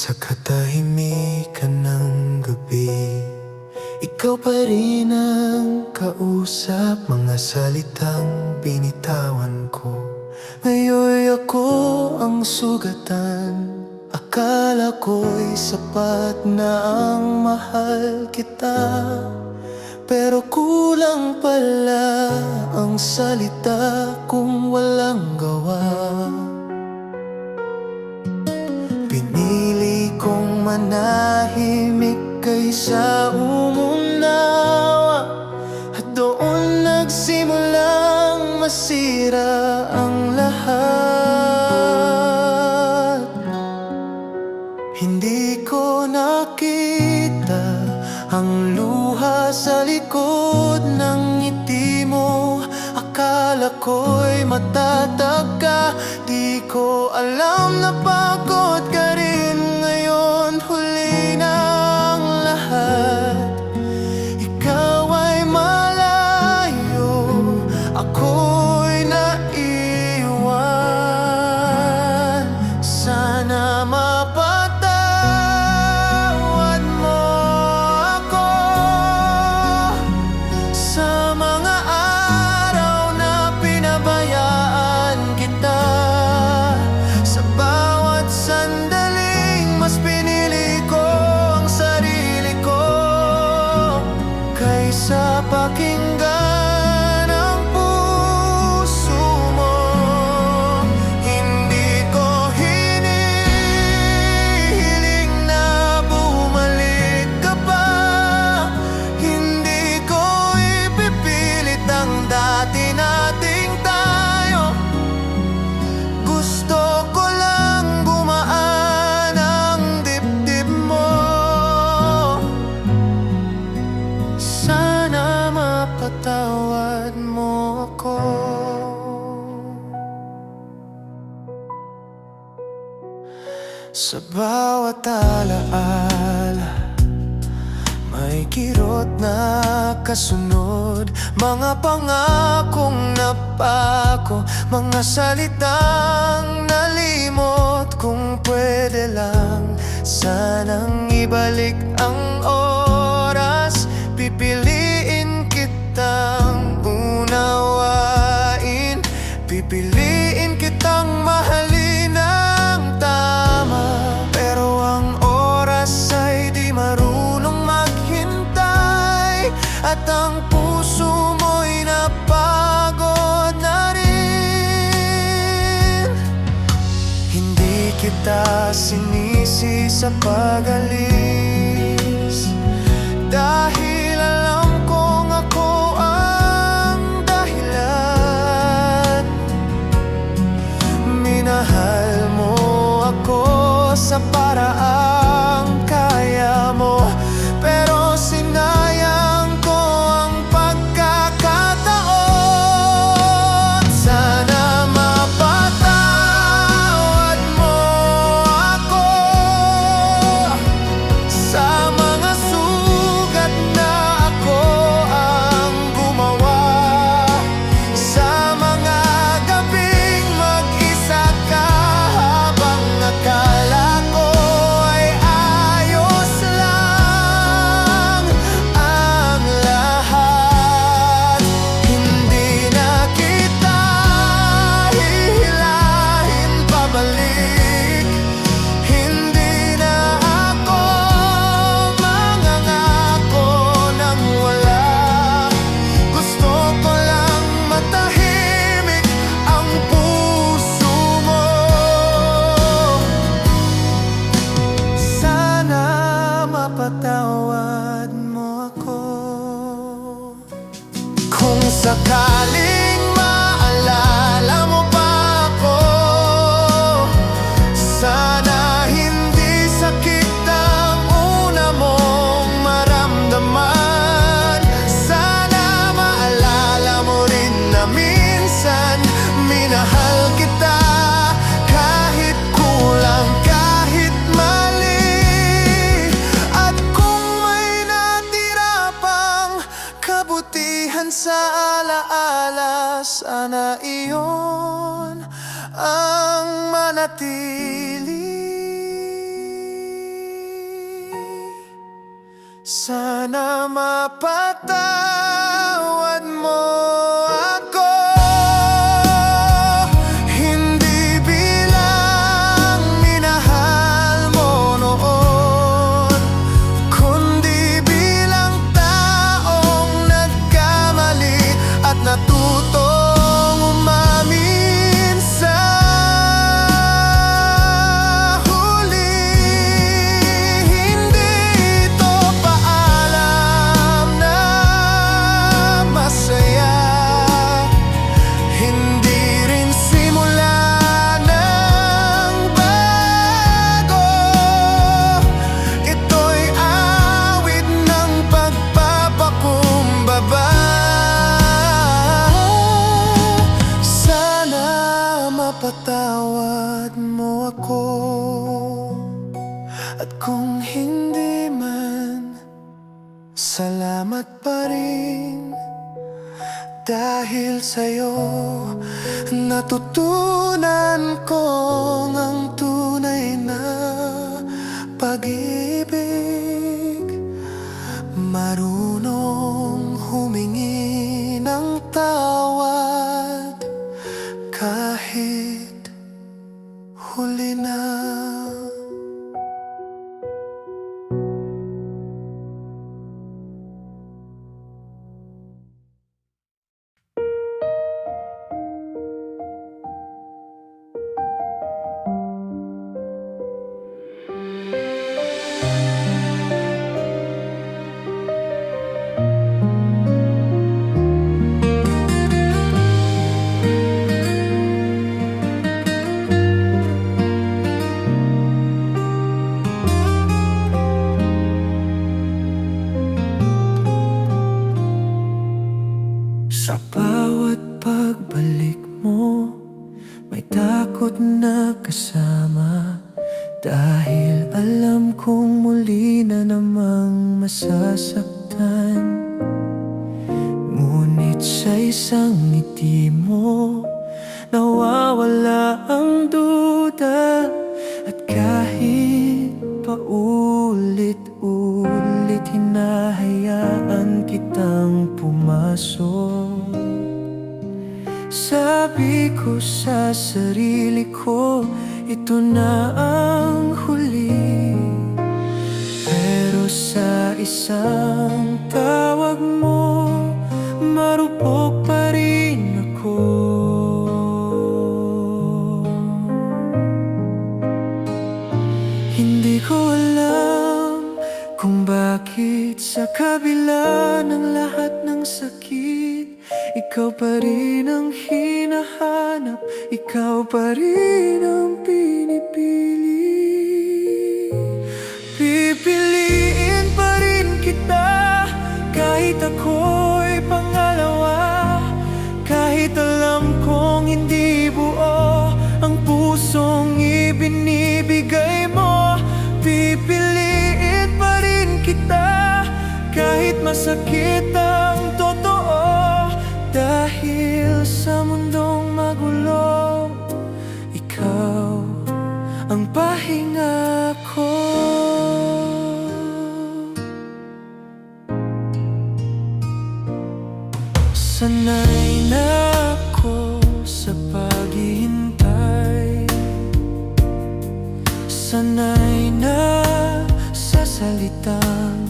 Sa katahimikan ng gabi, ikaw pa rin ang kausap. Mga salitang binitawan ko, ngayon ako ang sugatan. Akala ko'y sapat na ang mahal kita, pero kulang pala ang salita kung walang gawa. Pinili kong manahimik kaysa umunawa, at doon nagsimulang masira ang lahat. Hindi ko nakita ang luha sa likod ng ngiti mo. Akala ko'y matatag ka, di ko alam na pagod ka rin ngayon. Huli na ang lahat, ikaw ay malayo, ako'y naiwan. Sana mapatawad mo ako sa mga araw na pinabayaan kita. Sa bawat sandaling mas pinili ko ang sarili ko kaysa pakinggan ang puso mo. Hindi ko hinihiling na bumalik ka pa, hindi ko ipipilit ang dati nating tayo. Gusto ko lang gumaan ang dibdib mo. Sana mapatawad mo ako. Sa bawat alaala, may kirot na kasunod. Mga pangakong napako, mga salitang nalimot. Kung pwede lang, sanang ibalik ang oras. Pipiliin kitang unawain, pipiliin kitang mahalin ng tama. Pero ang oras ay di marunong maghintay, at ang puso mo'y napagod na rin. Hindi kita sinisi sa pag-alis, dahil alam kong ako ang dahilan. Minahal mo ako sa paraang kaya mo, pero sinayang ko ang pagkakataon. Sana mapatawad mo ako sa mga sugat na ako ang gumawa, sa mga gabing mag-isa ka habang akala ko ay ayos lang ang lahat. Hindi na kita hihilahin pabalik, hindi na ako mangangako ng wala. Gusto ko lang matahimik ang puso mo. Sana mapatawad mo ako. Kung sakaling maalala mo pa ako, sana hindi sakit ang una mong maramdaman. Sana maalala mo rin na minsan minahal kita, kahit kulang, kahit mali. At kung may natira pang kabutihan sa alaala, sana iyon ang manatili. Sana mapatawad mo ako, hindi bilang minahal mo noon, kundi bilang taong nagkamali at natutong umamin sa huli. Hindi ito paalam na masaya, hindi rin simula ng bago. Ito'y awit ng pagpapakumbaba. Sana mapatawad mo ako, at kung hindi man, salamat pa rin. Dahil sa'yo, natutunan ko ang tunay na pag-ibig. Marunong humingi ng tawad kahit huli na. Sa bawat pagbalik mo, may takot na kasama. Dahil alam kong muli na namang masasaktan. Ngunit sa isang ngiti mo, nawawala ang duda. At kahit paulit-ulit hinahayaan kitang pumasok, sabi ko sa sarili ko, ito na ang huli. Pero sa isang tawag mo, marupok pa rin ako. Hindi ko alam kung bakit sa kabila ng lahat ng sakit, ikaw pa rin ang hinahanap, ikaw pa rin ang pinipili. Pipiliin pa rin kita kahit ako'y pangalawa, kahit alam kong hindi buo ang pusong ibinibigay mo. Pipiliin pa rin kita kahit masakit ang totoo. Dahil sa mundong magulo, ikaw ang pahinga ko. Sanay na ako sa paghihintay, sanay na sa salitang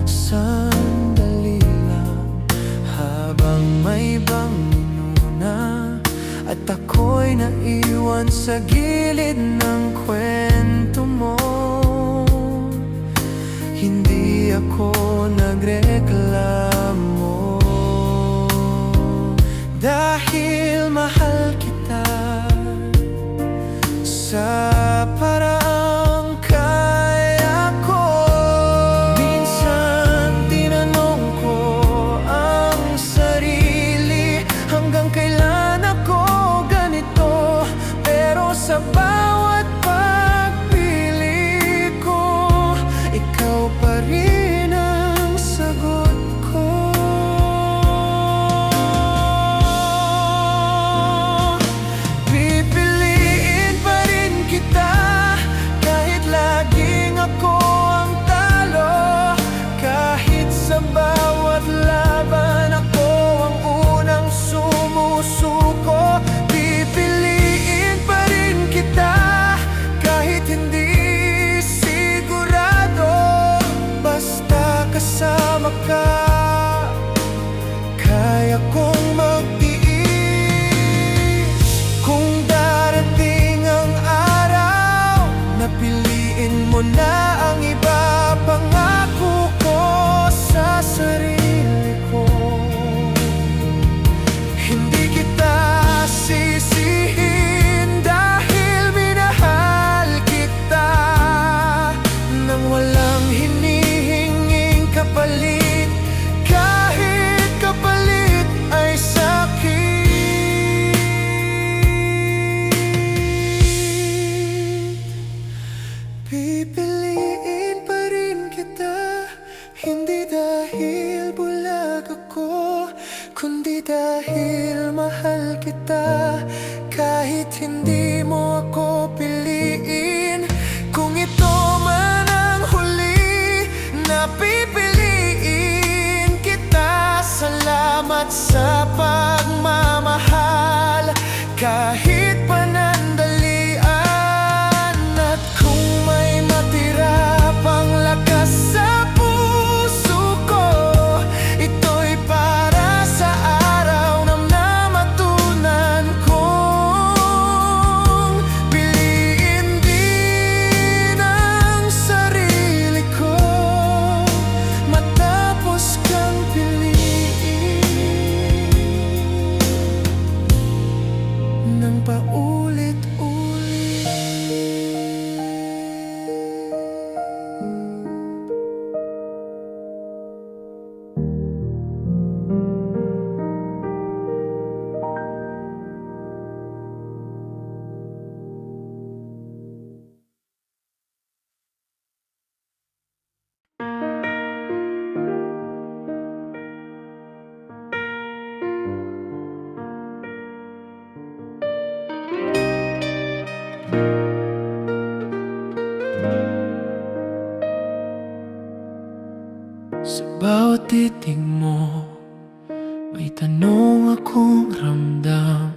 sandali lang, habang may banginuna at ako'y naiwan sa gilid ng kwento mo. Hindi ako nagreklamo, dahil mahal kita sa paraang kaya ko. Minsan tinanong ko ang sarili, hanggang kailan ako ganito? Pero sa bawat pagpili ko, ikaw pa rin ang sagot ko. kahit hindi mo ako piliin. Kung ito man ang huli na pipiliin kita, salamat sa pagmamahal kahit panandalian. At kung may matira pang lakas sa puso ko, ito'y para sa araw na namatunan kong piliin din ang sarili ko matapos kang piliin ng paulit-ulit. Sa bawat titig mo, may tanong akong ramdam.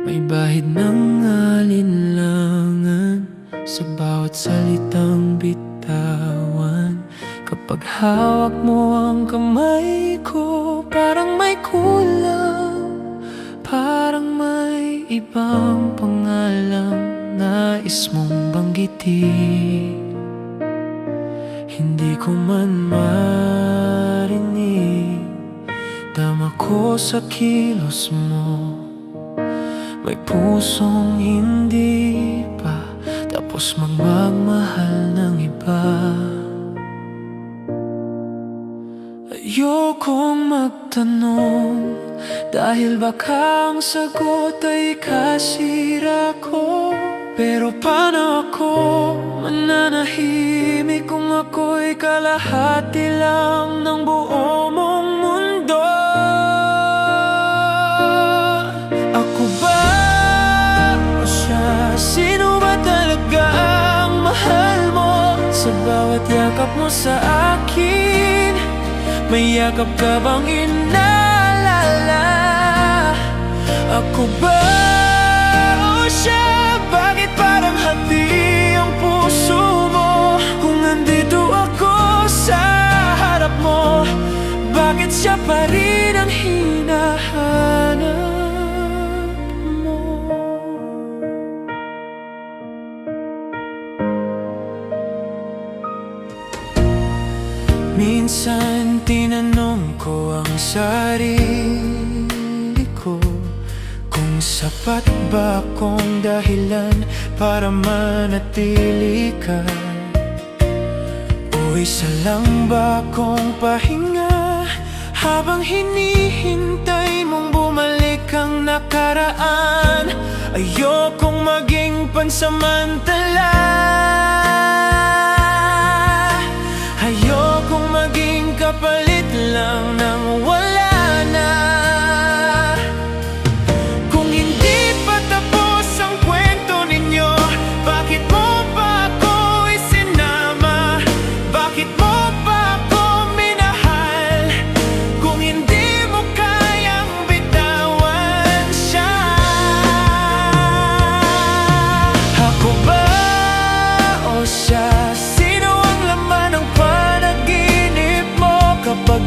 May bahid ng alinlangan sa bawat salitang bitawan. Kapag hawak mo ang kamay ko, parang may kulang, parang may ibang pangalang nais mong banggitin. Hindi ko man marinig, dama ko sa kilos mo. May pusong hindi pa tapos magmahal ng iba. Ayokong magtanong, dahil baka ang sagot ay kasira ko. Pero paano ako mananahimik kung ako'y kalahati lang ng buo mong mundo? Ako ba o siya? Sino ba talaga ang mahal mo? Sa bawat yakap mo sa akin, may yakap ka bang inaalala? Ako ba o siya? Bakit parang hati ang puso mo kung nandito ako sa harap mo? Bakit siya pa rin ang hinahanap mo? Minsan tinanong ko ang sarili ko kung sapat ba akong dahilan para manatili ka, o isa lang ba akong pahinga habang hinihintay mong bumalik ang nakaraan. Ayokong maging pansamantala, ayokong maging kapalit lang ng wala na.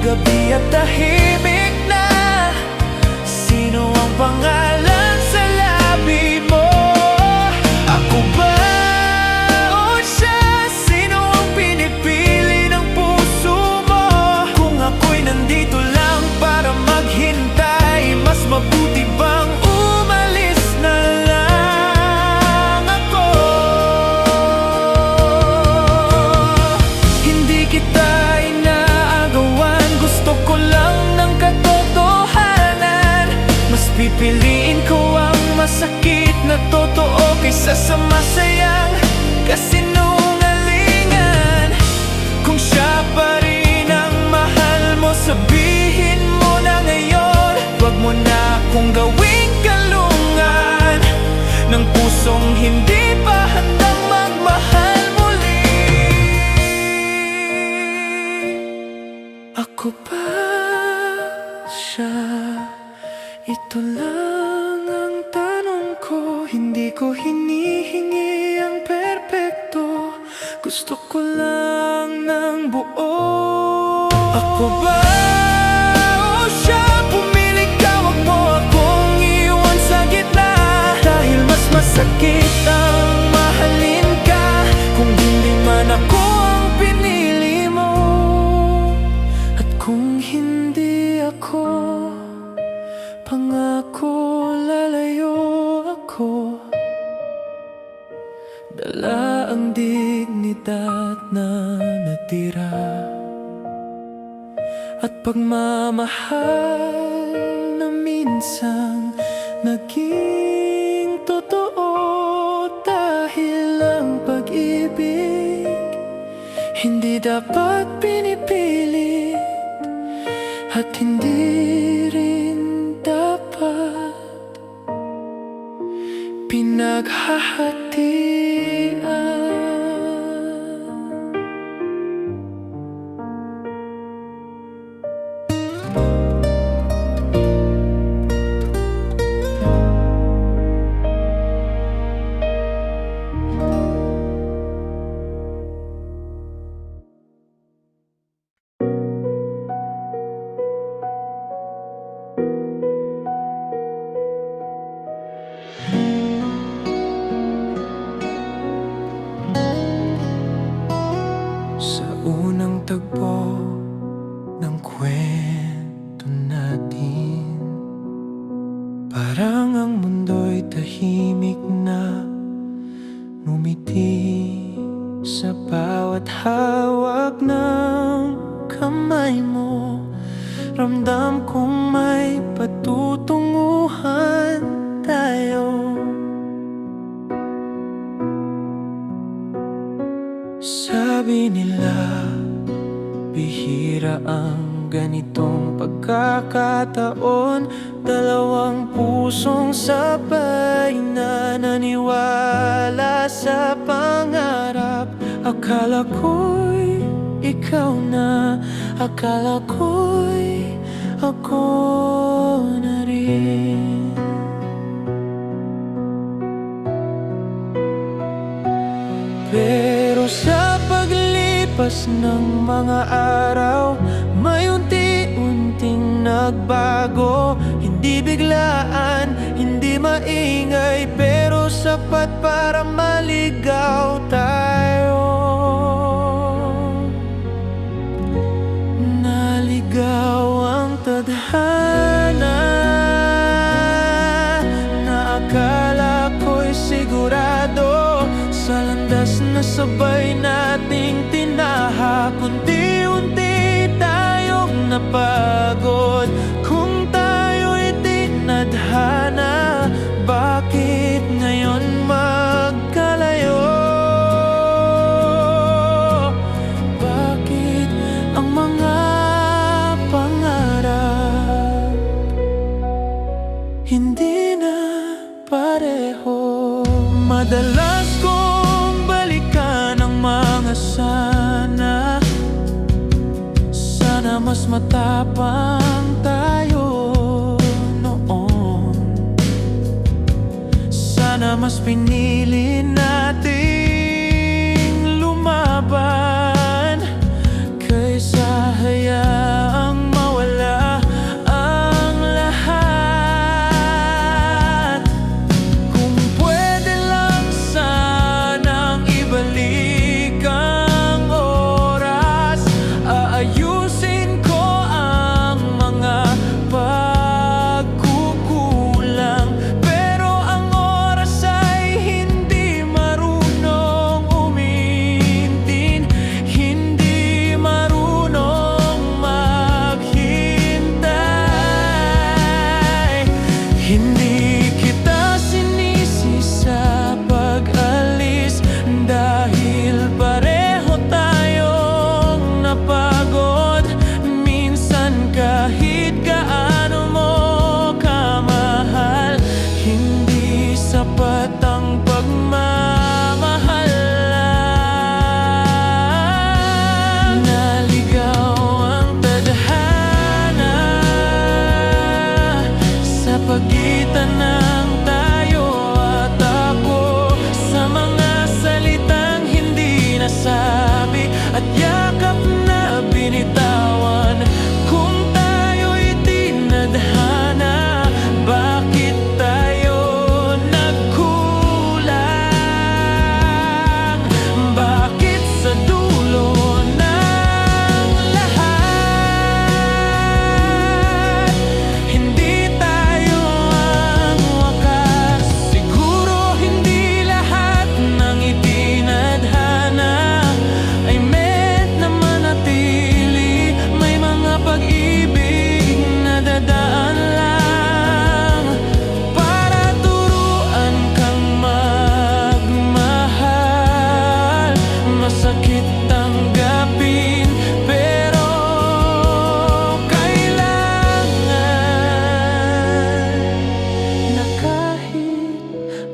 Gabi at tahimik na, sino ang pangalan sa labi mo? Ako ba o siya? Sino ang pinipili ng puso mo? Kung ako'y nandito lang para maghintay, mas mabuti bang umalis na lang ako? Hindi kita pipiliin ko ang masakit na totoo kaysa sa masayang kasinungalingan. Kung siya pa rin ang mahal mo, sabihin mo na ngayon. Wag mo na akong gawing kalungan. Hindi ko hinihingi ang perpekto, gusto ko lang ng buo. Ako ba o siya? Pumili ka, wag mo akong iwan sa gitna. Dahil mas masakit ang mahalin ka kung hindi man ako ang pinili mo. At kung hindi ako, pangako lalayo ako. Dala ang dignidad na natira at pagmamahal na minsan naging totoo. Dahil ang pag-ibig hindi dapat pinipilit at hindi rin dapat pinaghahatian. Sa unang tagpo ng kwento natin, parang ang mundo'y tahimik na ngumiti sa bawat hawak ng kamay mo. Ramdam kong may patutunguhan tayo. Sabi nila, bihira ang ganitong pagkakataon. Dalawang pusong sabay na naniwala sa pangarap. Akala ko'y ikaw na, akala ko'y ako na rin. Pero sa paglipas ng mga araw, may unti-unting nagbago. Hindi biglaan, hindi maingay, pero sapat para maligaw tayo. Naligaw ang tadhana na akala ko'y sigurado. Sa landas na sabay nating tinaha, unti-unti tayong napagod. Kung tayo'y tinadhana, bakit ngayon magkalayo? Bakit ang mga pangarap hindi na pareho? Madalas kong balikan ang mga sana mas matapang tayo noon. Sana mas pinili nating lumaban kaysa hayaang mawala ang lahat. Kung pwede lang sanang ibalik ang oras, aayusin ko ang mga pagkukulang. Pero ang oras ay hindi marunong umintin.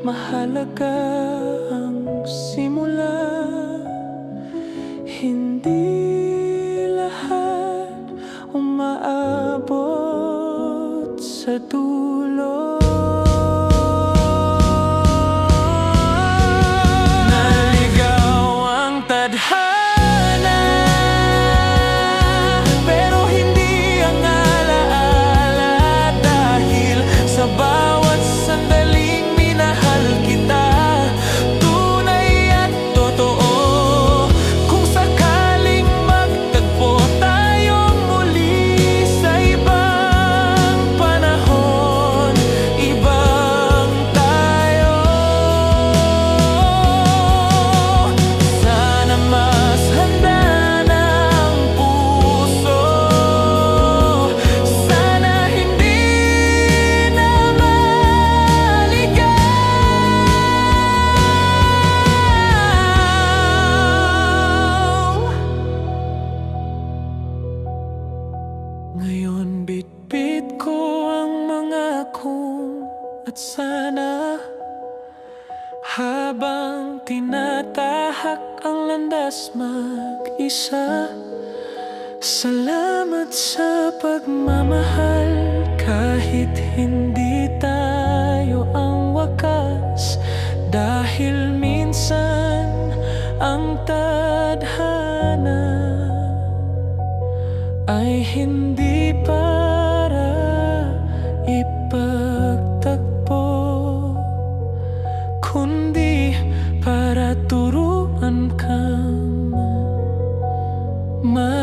mahalaga ang simula. Hindi lahat umaabot sa dulo. Naligaw ang tadhana, pero hindi ang alaala. Dahil sa bawat sandaling minahal kita, tunay at totoo. Kung sakaling magtagpo tayong muli sa ibang panahon, ibang tayo. Sana mas handa na ang puso, sana hindi na maligaw. Ngayon bitbit ko ang mga kung at sana, habang tinatahak ang landas mag-isa. Salamat sa pagmamahal, kahit hindi tayo ang wakas. Dahil minsan ang tadhana ay hindi para ipagtagpo, kundi para turuan kang magpaalam.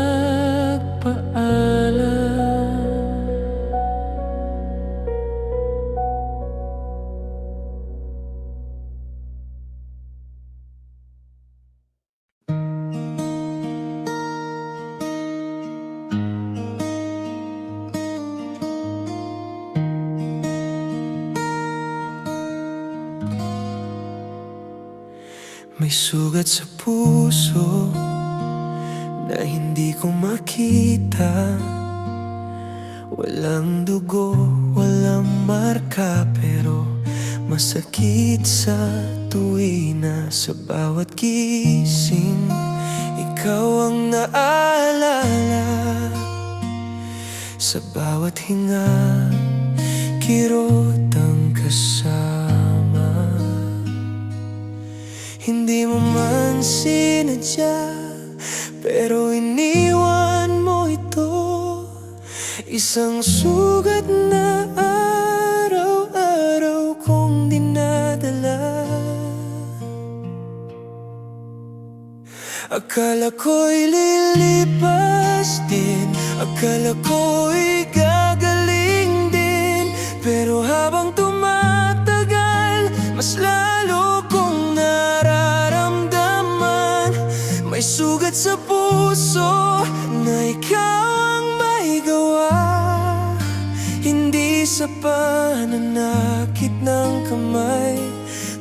May sugat sa puso na hindi ko makita. Walang dugo, walang marka, pero masakit sa tuwina. Sa bawat gising, ikaw ang naalala. Sa bawat hinga, kirot ang kasama. Hindi mo man sinadya, pero iniwan mo ito. Isang sugat na araw-araw kong dinadala. Akala ko'y lilipas din, akala ko'y gagaling din. Pero habang tumatagal, mas lalo kong nararamdaman. May sugat sa puso na ikaw ang may gawa. Hindi sa pananakit ng kamay,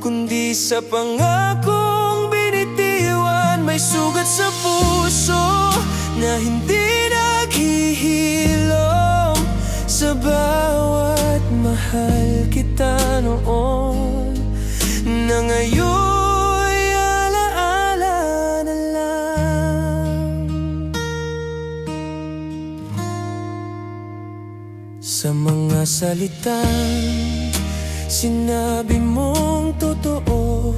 kundi sa pangakong binitiwan. May sugat sa puso na hindi naghihilom. Sa bawat mahal kita noon, na ngayon'y alaala na lang. Sa mga salitang sinabi mong totoo,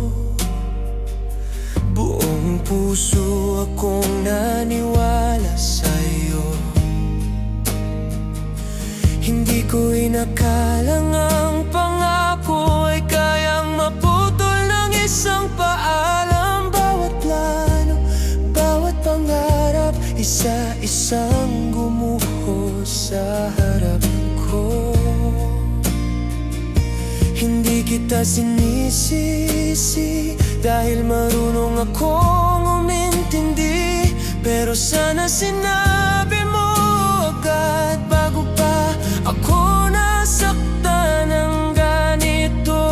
buong puso akong naniwala sa'yo. Hindi ko inakalang ang pangako ay kayang maputol ng isang paalam. Bawat plano, bawat pangarap, isa-isang gumuho sa harap ko. Hindi kita sinisisi dahil marunong akong umintindi. Pero sana sinabi mo agad bago pa ako nasaktan ng ganito.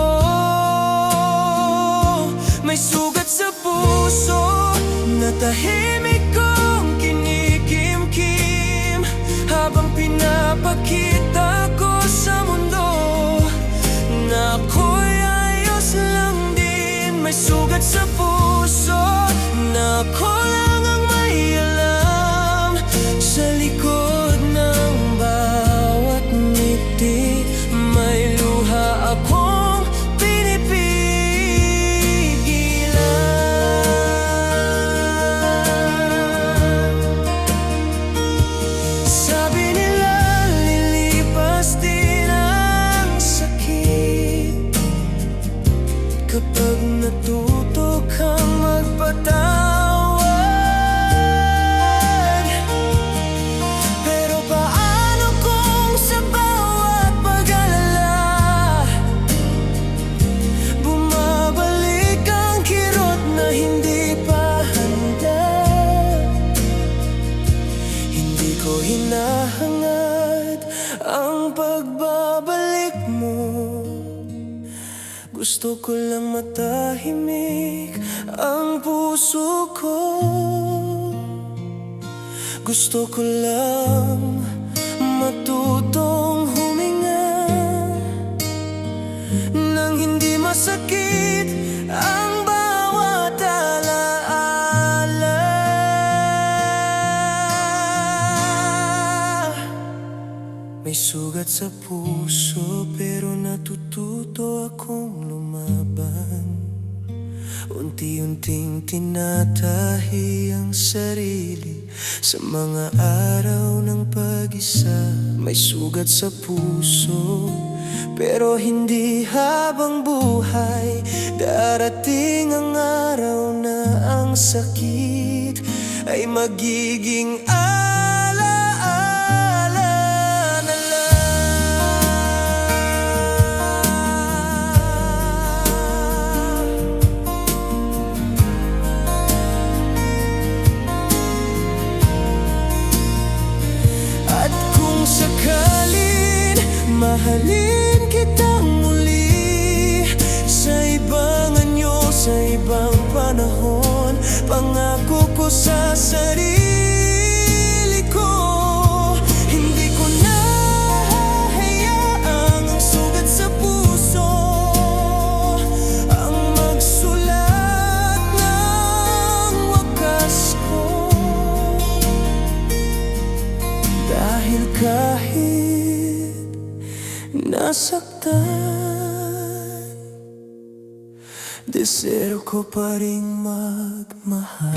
May sugat sa puso na tahimik kong kinikimkim, habang pinapakita ko sa mundo na ako'y ayos lang. kapag natuto kang magpatawad. Pero paano kung sa bawat pag-alala bumabalik ang kirot na hindi pa handa? Hindi ko hinahangad ang pagbabalik mo. Gusto ko lang matahimik ang puso ko. Gusto ko lang matutong huminga nang hindi masakit ang bawat alaala. May sugat sa puso pero natututo akong lumaban. Unti-unting tinatahi ang sarili sa mga araw ng pag-isa. May sugat sa puso pero hindi habang buhay. Darating ang araw na ang sakit ay magiging mahalin kitang muli sa ibang anyo, sa ibang panahon. Pangako ko sa sarili ko, hindi ko na hahayaang ang sugat sa puso ang magsulat ng wakas ko. Dahil kahit nasaktan, desero ko pa ring magmahal.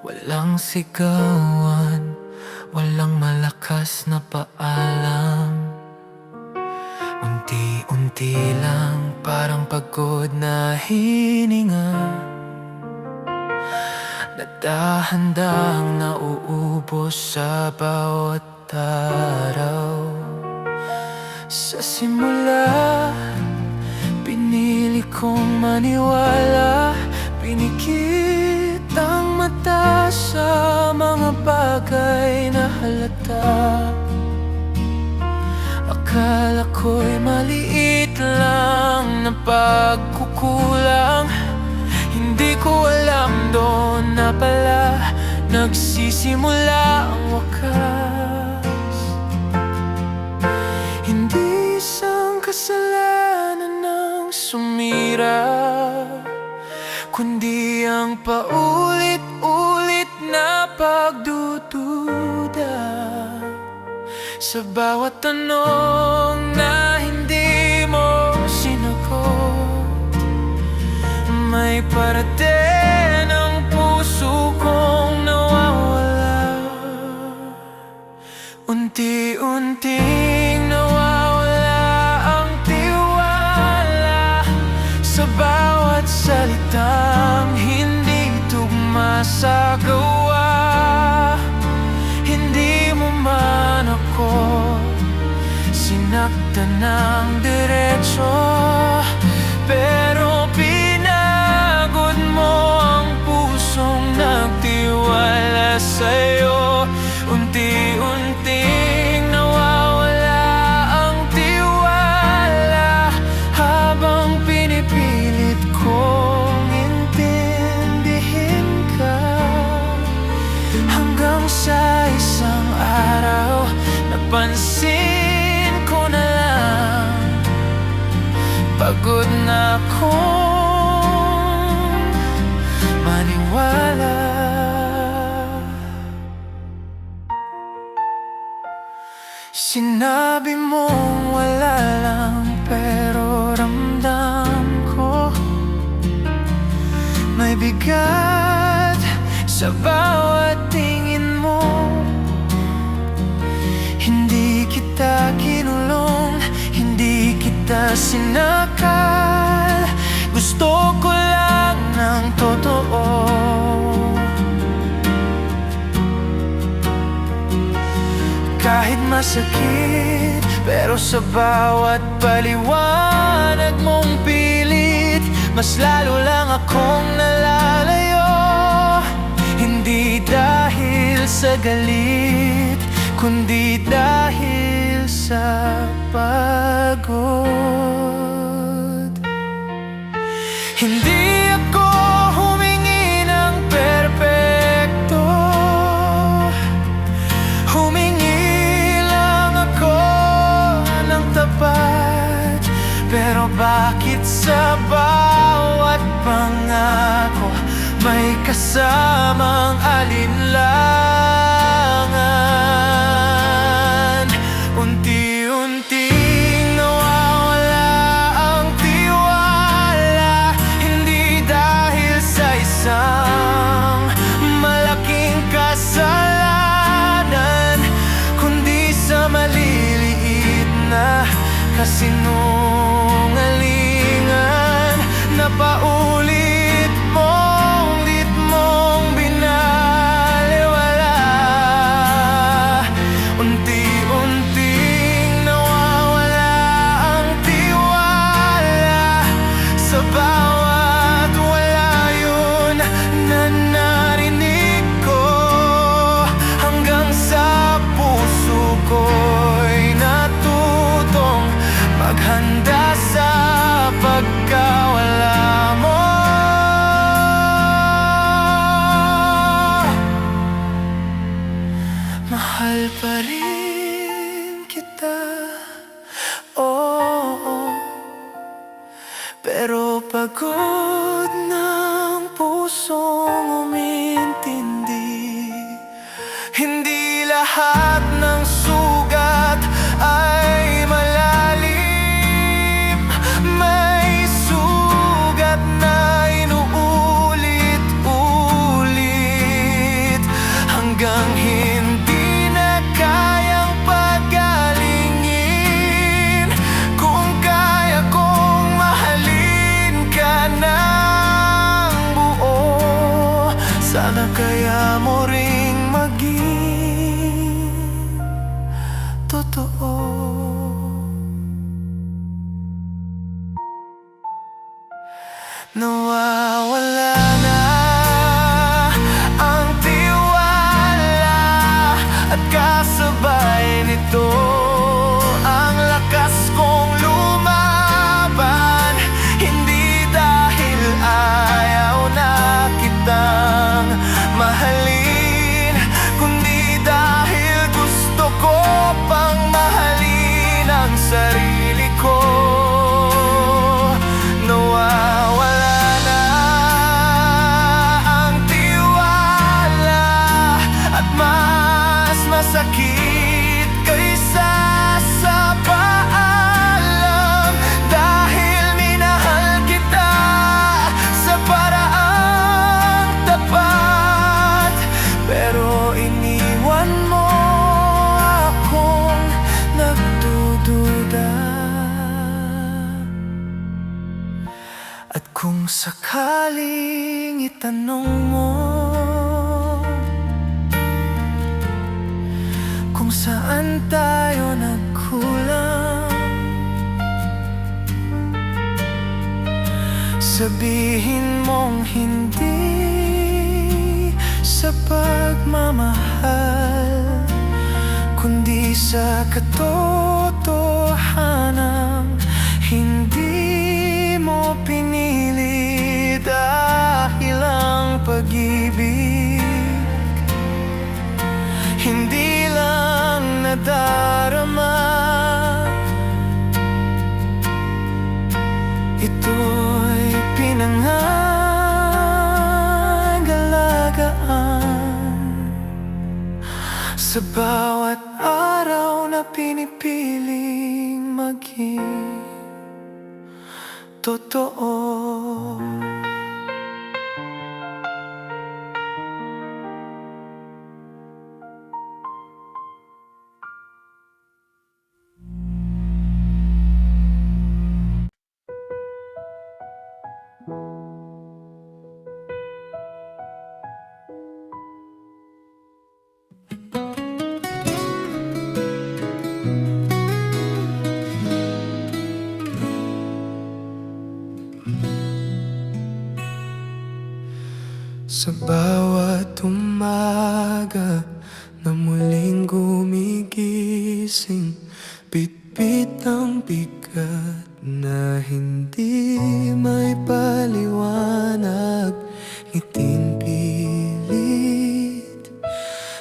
Walang sigawan, walang malakas na paalam. Unti-unti lang, parang pagod na hininga, nadahandang nauubos sa bawat araw. Sa simula, pinili kong maniwala, pinikit ang mata sa mga bagay na halata. Akala ko'y maliit lang na pagkukulang, hindi ko alam doon na pala nagsisimula ang wakas. Hindi isang kasalanan ng sumira, kundi ang paulit-ulit na pagdududa sa bawat tanong na hindi mo sinagot. May parating ang puso kong nawawala, unti-unting nawawala ang tiwala sa bawat salitang hindi tugma sa gawa. Hindi mo man ako sinaktan ng diretso, pero pinagod mo ang pusong nagtiwala sa'yo. Unti-unting nawawala ang tiwala habang pinipilit kong intindihin ka, hanggang sa isang araw napapansin ko na lang, pagod na akong maniwala. Sinabi mong wala lang, pero ramdam ko may bigat sa bawat tingin mo. Hindi kita kinulong, hindi kita sinakal, gusto ko lang ng totoo. Kahit masakit, pero sa bawat paliwanag mong pilit, mas lalo lang akong nalalayo. Hindi dahil sa galit, kundi dahil sa pagod. Hindi ako humingi ng perpekto, humingi lang ako ng tapat. Pero bakit sa bawat pangako may kasamang alinlangan? Unti-unting nawawala ang tiwala, hindi dahil sa isang malaking kasalanan, kundi sa maliliit na kasinungalingan na paulit mong binaliwala. Unti-unting nawawala ang tiwala sa bawat wala yun na narinig ko, hanggang sa puso ko'y natutong maghanda sa pagkawala mo. Mahal pa rin kita, oo, pero pagod ng pusong umintindi. Hindi lahat ng sugat ay malalim, may sugat na inuulit-ulit hanggang hindi na kayang pagalingin. Kung kaya kong mahalin ka ng buo, sana kaya mo ring maging totoo. Nawawala na ang tiwala, at kasabay nito ang lakas kong lumaban. Hindi dahil ayaw na kitang mahalin, kundi dahil gusto ko pang mahalin ang sarili ko. Nawawala na ang tiwala, at mas masakit kaysa sa paalam, dahil minahal kita sa paraang tapat, pero iniwan mo akong nagdududa. At kung sakaling itanong mo kung saan tayo nagkulang, sabihin mong hindi sa pagmamahal, kundi sa katotohanan. Hindi mo pinili dahil ang pag-ibig hindi lang nadal Sa bawat araw na pinipiling maging totoo. Sa bawat umaga na muling gumigising, bitbit ang bigat na hindi may paliwanag. Ngiting pilit,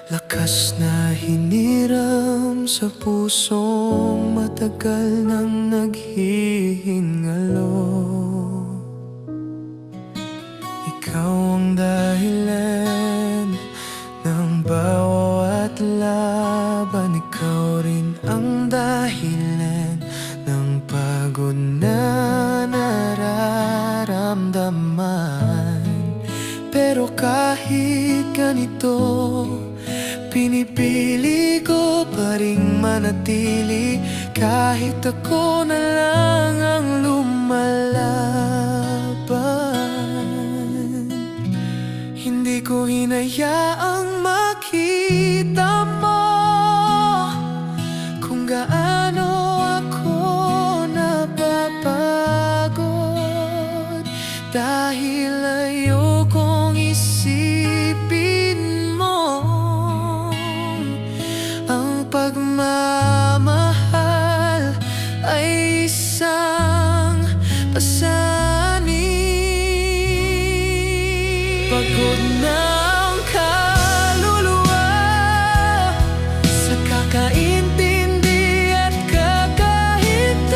lakas na hiniram sa pusong matagal nang naghihingalo. Ikaw ang dahilan ng bawat laban. Ikaw rin ang dahilan ng pagod na nararamdaman. Pero kahit ganito, pinipili ko pa ring manatili. Kahit ako na lang ang lumalaban, hindi ko hinayaang makita mo kung gaano ako napapagod. Dahil ayokong isipin mo ang pagmamahal ay isang pasanin. Pagod na ang kaluluwa sa kakaintindi at kakahintay,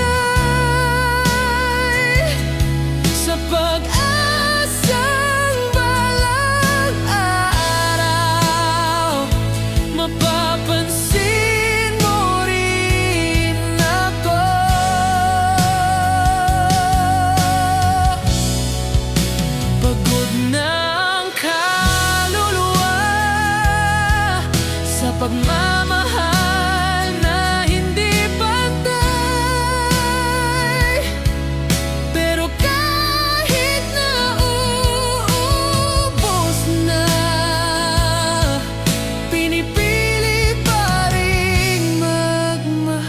sa pag-asang balang araw mapapansin mo rin ako. Pagod na pagmamahal na hindi pantay. Pero kahit na uubos na, pinipili pa ring magmahal.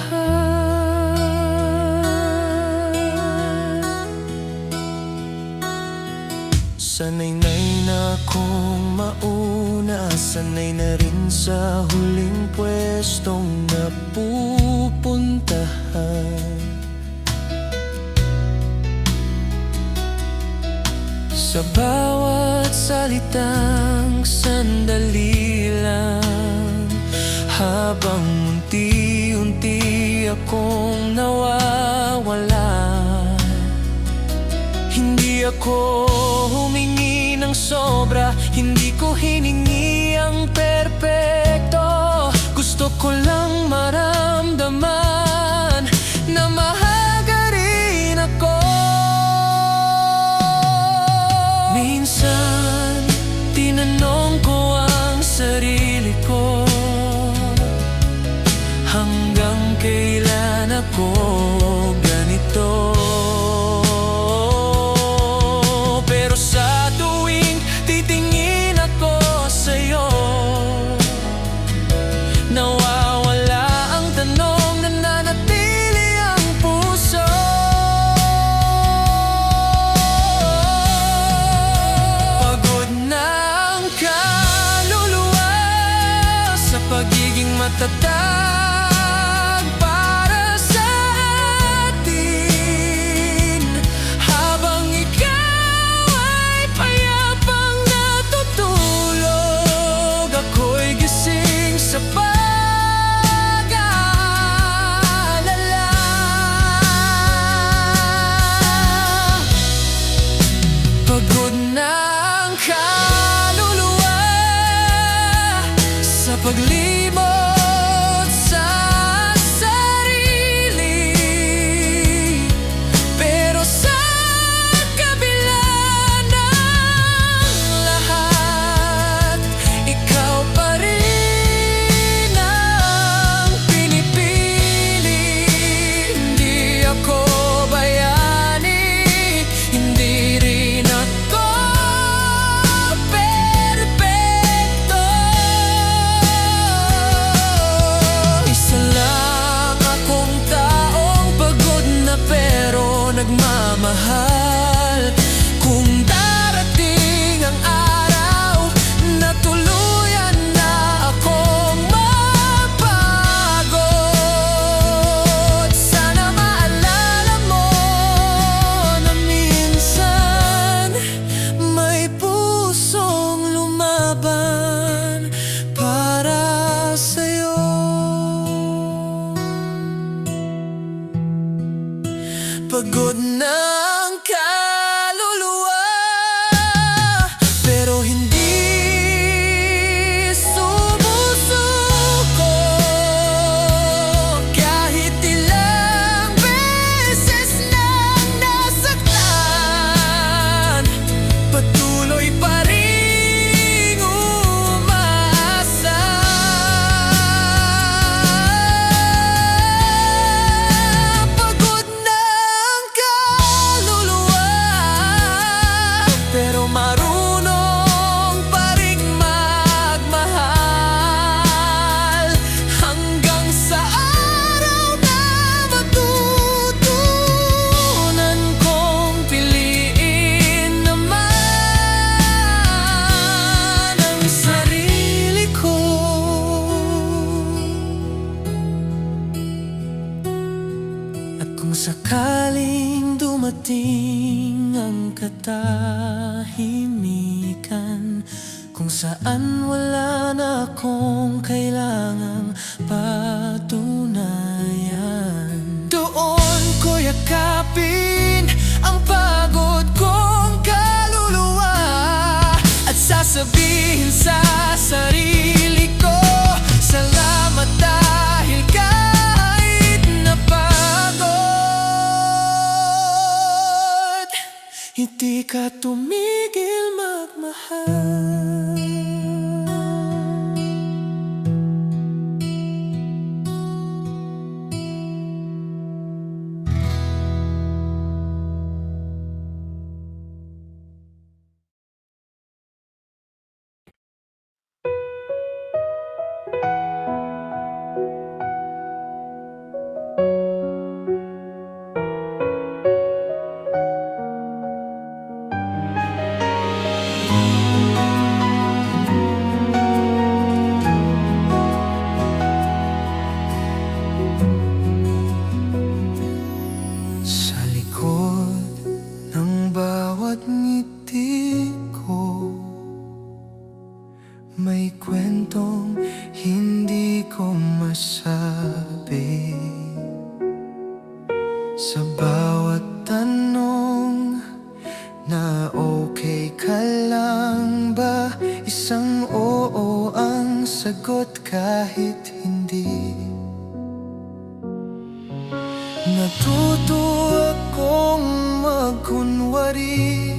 Sanay na akong mauna, sanay na rin sa huling pwestong napupuntahan. Sa bawat salitang sandali lang, habang unti-unti akong nawawala. Hindi ako humingi ng sobra, hindi ko hiningi ang perpekto. Gusto ko lang maramdaman na mahalaga rin ako. Minsan, tinanong ko ang sarili ko, hanggang kailan ako ganito? Pagiging matatag para sa atin, habang ikaw ay payapang natutulog, ako'y gising sa pag-aalala. Pagod na ang kaluluwa sa paglibot Pagod ng kaluluwa, pero hindi sumusuko. Kahit ilang beses nang nasaktan, patuloy pa ring umaasa. Pagod ng kaluluwa, pero marunong pa ring magmahal, hanggang sa araw na matutunan kong piliin naman ang sarili ko. At kung sakaling dumating ang katahimikan, kung saan wala na akong kailangang patunayan, doon ko yakapin ang pagod kong kaluluwa at sasabihin sa sarili ko, salamat dahil kahit napagod, hindi ka tumigil magmahal. Sa likod ng bawat ngiti ko, may kwentong hindi ko masabi. Sa bawat tanong na okay ka lang ba, isang oo ang sagot kahit hindi. Natuto akong magkunwari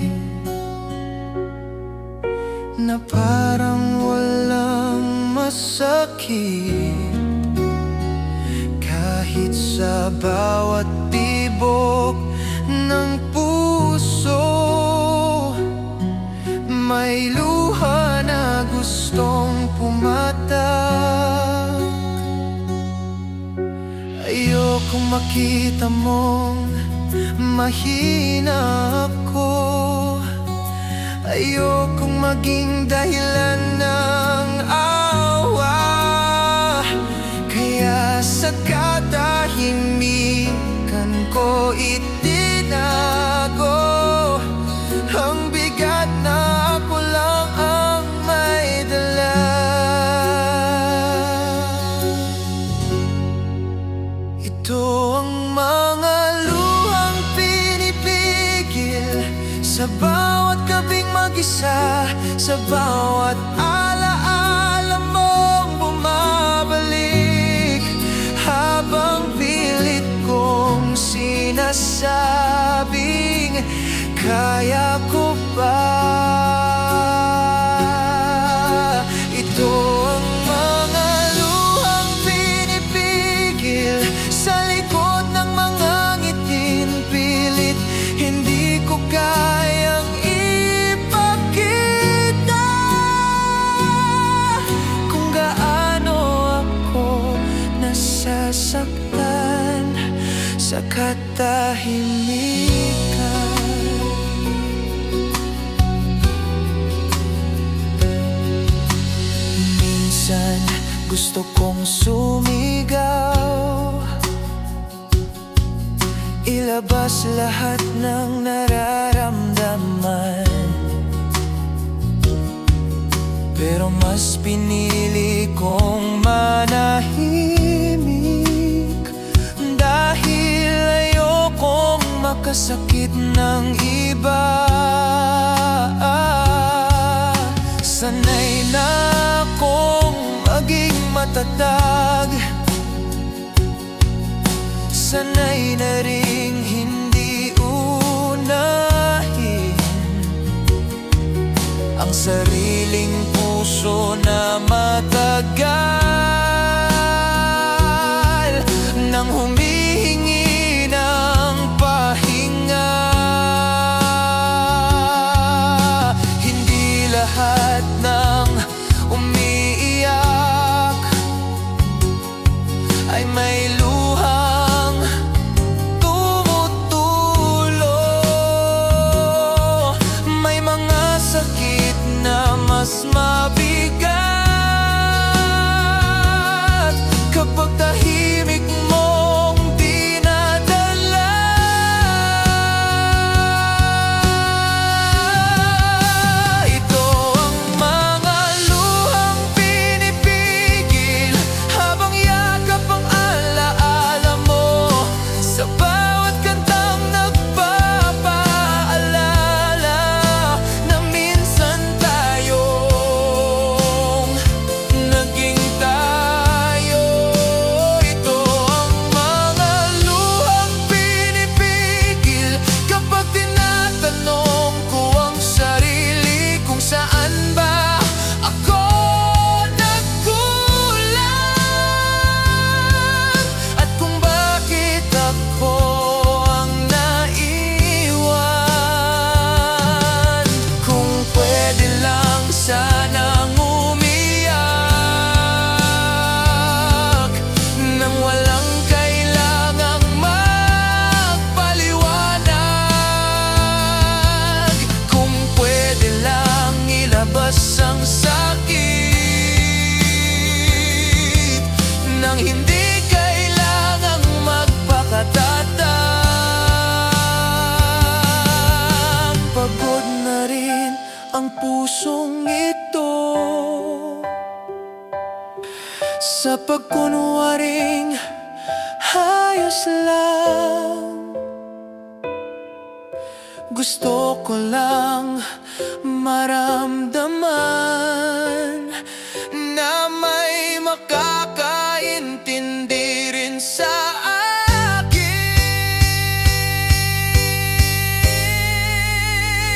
na parang walang masakit, kahit sa bawat tibok ng puso may luha na gustong pumatak. Ayokong makita mong mahina ako, ayokong maging dahilan ng awa. Kaya sa katahimikan ko itinago ang bigat na ako lang ang may dala. Ito ang mga luhang pinipigil sa bawat gabing mag-isa, sa bawat alaala mong bumabalik, habang pilit kong sinasabing kaya ko pa. Ito ang mga luhang pinipigil sa likod ng mga ngiting pilit hindi ko kayang ipakita kung gaano ako nasasaktan sa katahimikan. Minsan gusto kong sumigaw, ilabas lahat ng nararamdaman, pero mas pinili kong manahimik dahil ayokong kasakit ng iba. Sanay na akong maging matatag, sanay na ring hindi unahin ang sariling puso na matagal nang humihingi ng pahinga. Hindi lahat ng umiiyak ay may luhang tumutulo. May mga sakit na mas mabigat kapag tahimik mong dinadala. Ito ang mga luhang pinipigil habang yakap ang alaala mo, sa bawat kantang nagpapaalala na minsan tayong naging tayo. Ito ang mga luhang pinipigil kapag tinatanong ko ang sarili kung saan ba ako nagkulang at kung bakit ako ang naiwan. Kung pwede lang sanang umiyak nang walang kailangang magpaliwanag. Kung pwede lang ilabas ang sakit nang hindi kailangang magpakatatag. Pagod na rin ang pusong ito sa pagkunwaring ayos lang. Gusto ko lang maramdaman na may makakaintindi rin sa akin.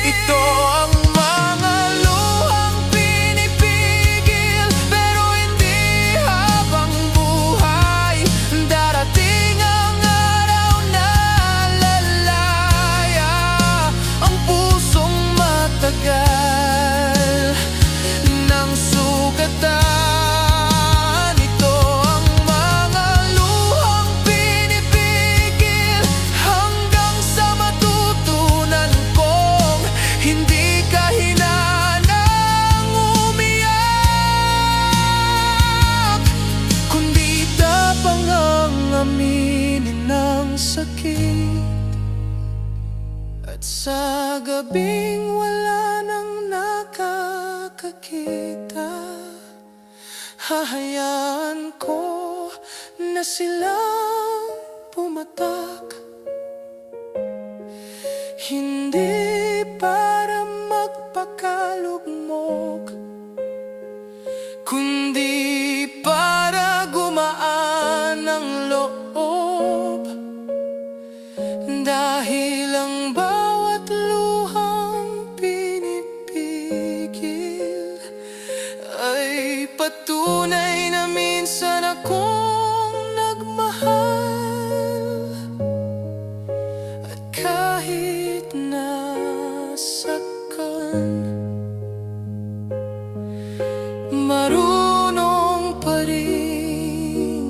Ito ang mga luhang pinipigil, pero hindi habang buhay. Darating ang araw na lalaya ang pusong matagal ng sugatan. Ito ang mga luhang pinipigil hanggang sa matutunan kong hindi ka hinanang umiyak, kundi tapang ang aminin ng sakit. At sa gabing wala nang nakakakita, hahayaan ko na silang pumatak. Hindi para magpakalugmok, kundi para gumaan ang loob. Dahil ang bawat luhang pinipigil ay patunay na minsan akong nagmahal. At kahit nasaktan, marunong pa rin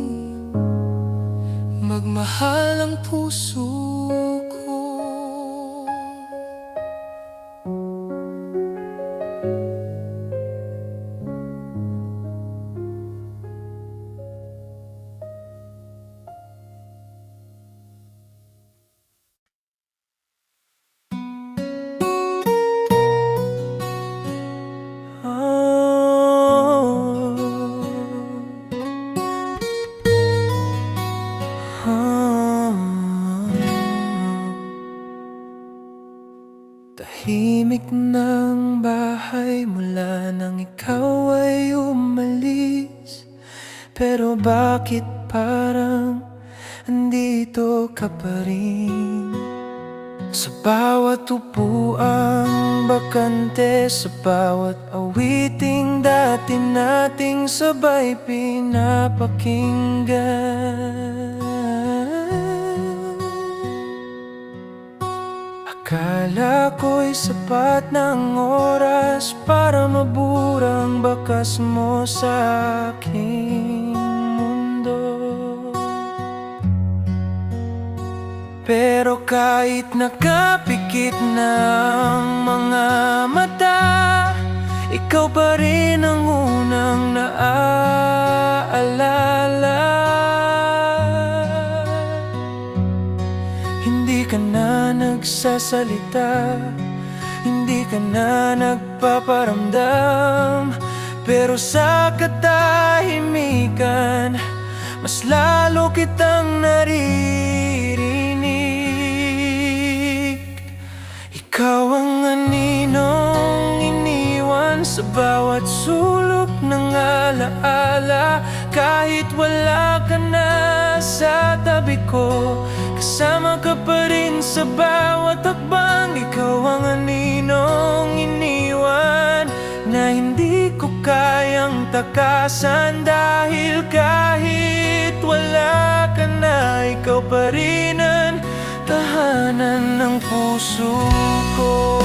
magmahal ang puso ko. tahimik ng bahay mula nang ikaw ay umalis. Pero bakit parang andito ka pa rin? Sa bawat upuang bakante, sa bawat awiting dati nating sabay pinapakinggan. Akala ko'y sapat ng oras para maburang bakas mo sa aking mundo. Pero kahit nakapikit na ang mga mata, ikaw pa rin ang unang naaalala. Hindi ka na nagsasalita, hindi ka na nagpaparamdam, pero sa katahimikan, mas lalo kitang naririnig. Ikaw ang aninong iniwan sa bawat sulok ng alaala. Kahit wala ka na sa tabi ko, kasama ka pa rin sa bawat hakbang. Ikaw ang aninong iniwan na hindi ko kayang takasan. Dahil kahit wala ka na, ikaw pa rin ang tahanan ng puso ko.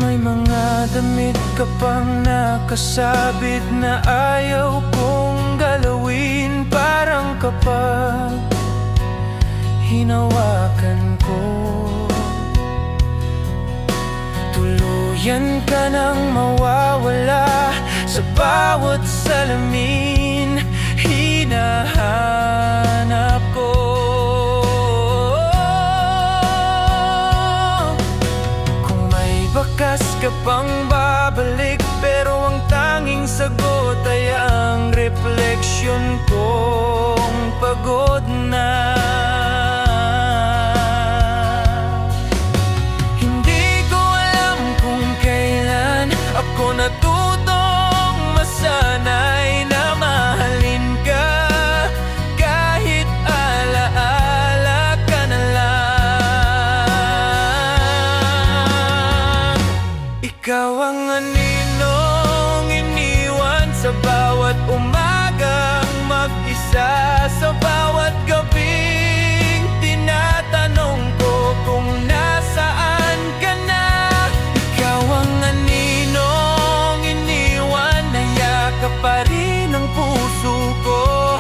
May mga damit ka pang nakasabit na ayaw kong galawin. Parang kapag hinawakan ko, tuluyan ka nang mawawala. Sa bawat salamin, hinahanap ko. Kung may bakas ka pang babalik, pero ang tanging sagot ay ang refleksyon kong pagod na. Hindi ko alam kung kailan ako natutong masanay na mahalin ka. Kahit alaala ka na lang. Ikaw ang aninong iniwan sa bawat umagang mag-isa. Sa bawat gabing tinatanong ko kung nasaan ka na. Ikaw ang aninong iniwan na yakap pa rin ang puso ko.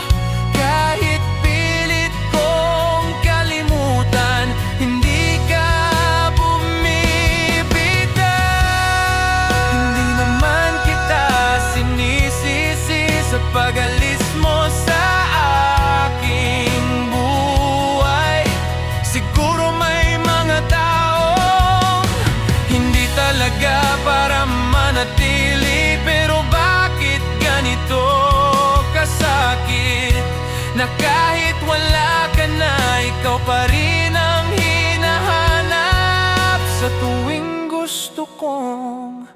Kahit pilit kong kalimutan, hindi ka bumibitaw. Hindi naman kita sinisisi sa pag-alis mo sa aking buhay. Siguro may mga taong hindi talaga para manatili, pero bakit ganito kasakit na kahit wala ka na, ikaw pa rin ang hinahanap sa tuwing gusto kong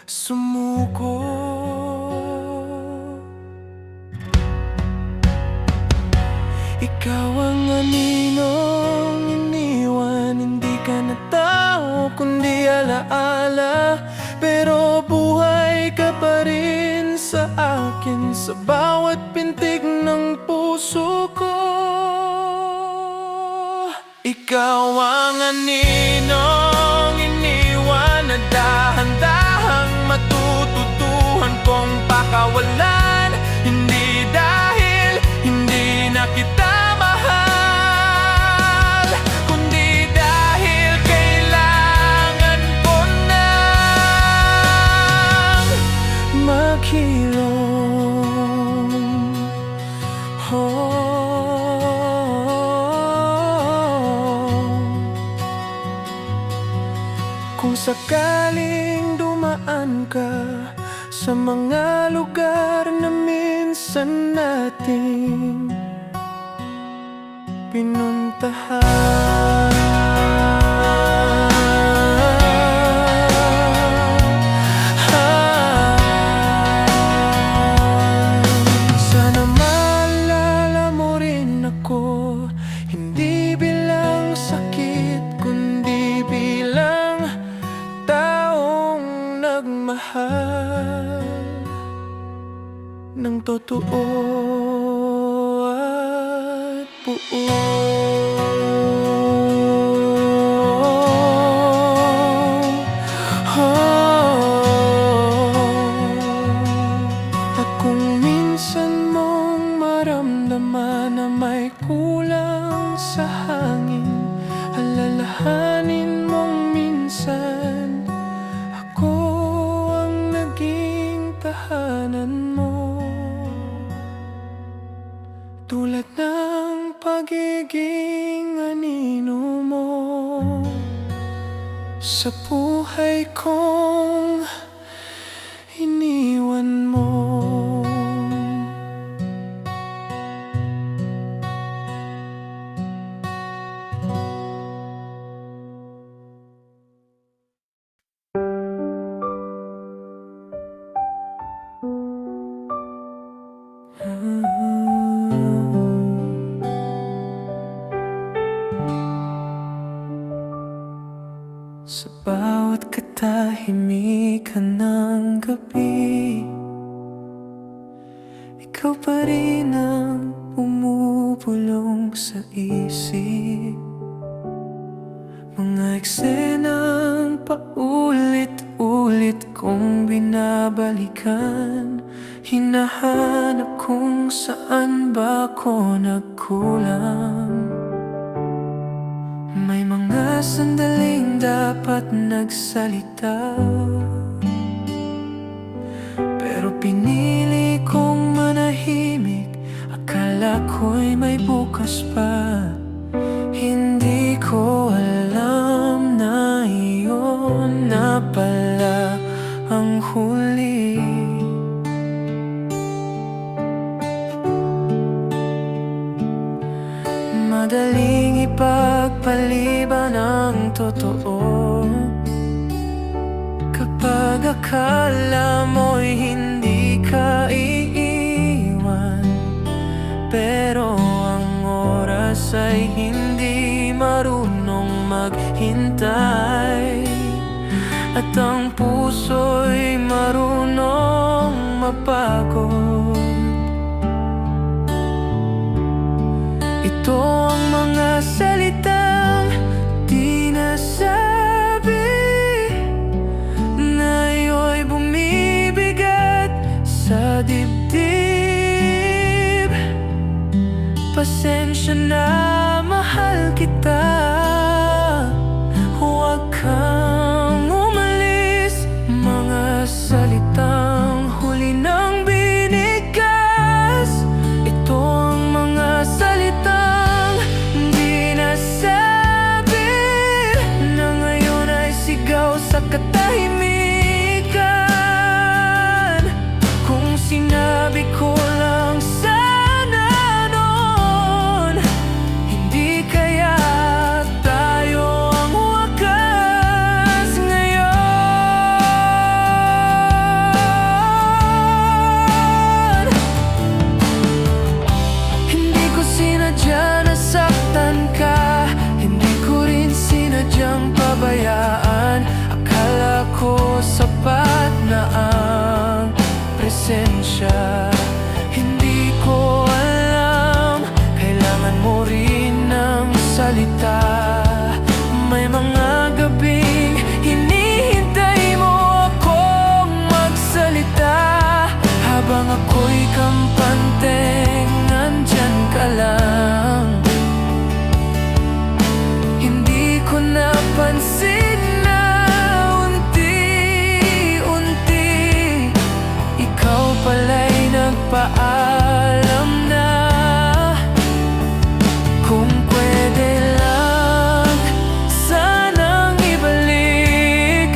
sumuko. Ikaw ang aninong iniwan, hindi ka na tao kundi alaala. Pero buhay ka pa rin sa akin, sa bawat pintig ng puso ko. Ikaw ang aninong iniwan na dahan-dahang matututuhan kong pakawalan. Hindi dahil hindi na kita mahal, kundi dahil kailangan ko nang maghilom. Kung sakaling dumaan nasaan ka sa mga lugar na minsan nating pinuntahan. Sana maalala mo rin ako, hindi bilang sakit kundi bilang taong nagmahal ng totoo at buo. At kung minsan mong maramdaman na may kulang sa hangin, alalahanin mong minsan ako ang naging tahanan mo, tulad ng pagiging anino mo sa buhay kong iniwan mo. Sa bawat katahimikan ng gabi, ikaw pa rin ang bumubulong sa isip. Mga eksenang paulit-ulit kong binabalikan, hinahanap kung saan ba ako nagkulang. May mga sandaling dapat nagsalita, pero pinili kong manahimik. Akala ko'y may bukas pa, hindi ko alam na iyon na pala ang huli. Madaling ipagpaliban ang totoo kapag akala mo'y hindi ka iiwan. Pero ang oras ay hindi marunong maghintay, at ang puso'y marunong mapagod. Ito ang mga salitang di nasabi, na iyo'y bumibigat sa dibdib. Pasensya na, mahal kita, huwag kang umalis. Mga salitang huli ng binigkas, ito ang mga salitang di nasabi, na ngayon ay sigaw sa katahimikan. Kung sinabi ko lang sana noon, hindi kaya tayo ang wakas ngayon. Hindi ko sinadya nasaktan ka, hindi ko rin sinadyang pabayaan. Akala ko sapat na ang presensya. Hindi ko alam, kailangan mo rin ng salita. May mga gabing hinihintay mo akong magsalita, habang ako'y kampanteng nandyan ka lang. Hindi ko napansin na unti-unti ikaw pala'y nagpaalam na. Kung pwede lang sanang ibalik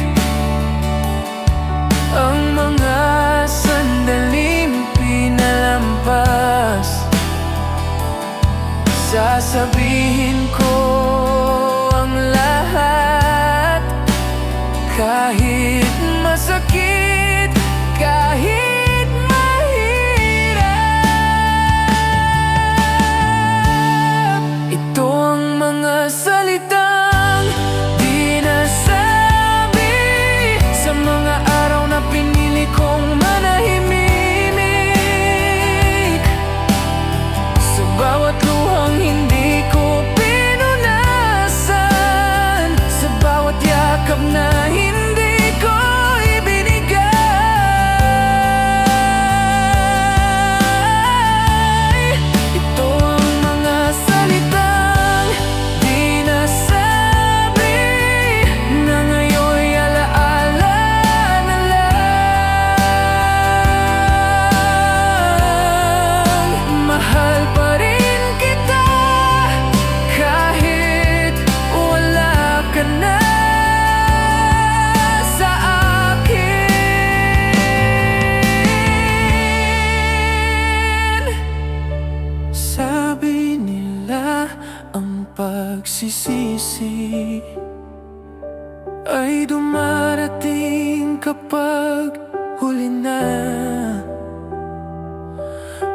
ay dumarating kapag huli na.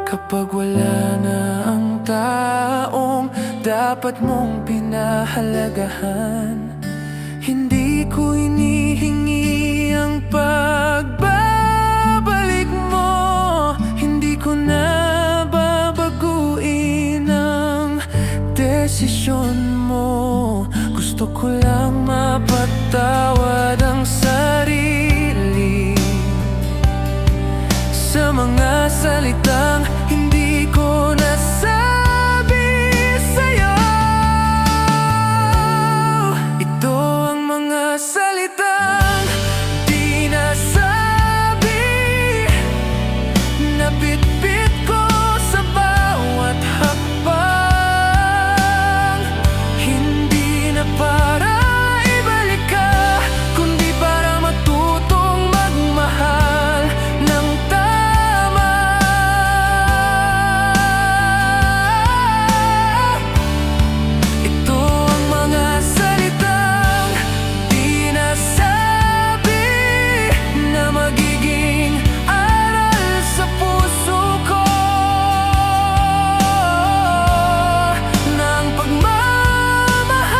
Kapag wala na ang taong dapat mong pinahalagahan. Hindi ko hinihingi ang pagbabalik mo. Hindi ko na babaguin ang desisyon mo. Gusto ko lang mapatawad ang sarili sa mga salitang hindi ko nasabi sa'yo. Ito ang mga salitang di nasabi, na bitbit ko sa bawat hakbang. Hindi na para ibalik ka, kundi para matutong magmahal ng tama. Ito ang mga salitang di nasabi, na magiging aral sa puso ko, ng pagmamahal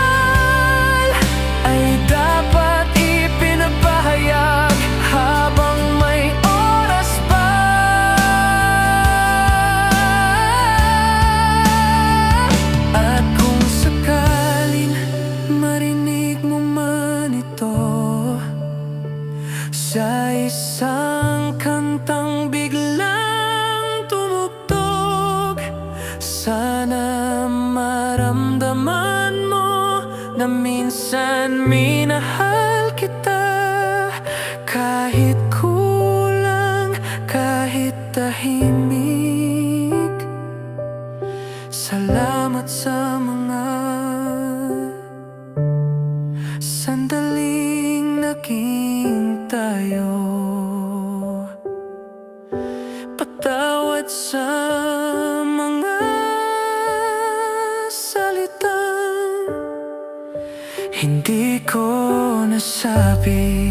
ay dapat ipinapahayag habang may oras pa. At kung sakaling marinig mo man ito sa isang kantang biglang tumugtog, sana maramdaman mo na minsan minahal kita. Kahit kulang, kahit tahimik. Salamat sa mga sandaling naging tayo. Patawad sa mga salitang hindi ko nasabi.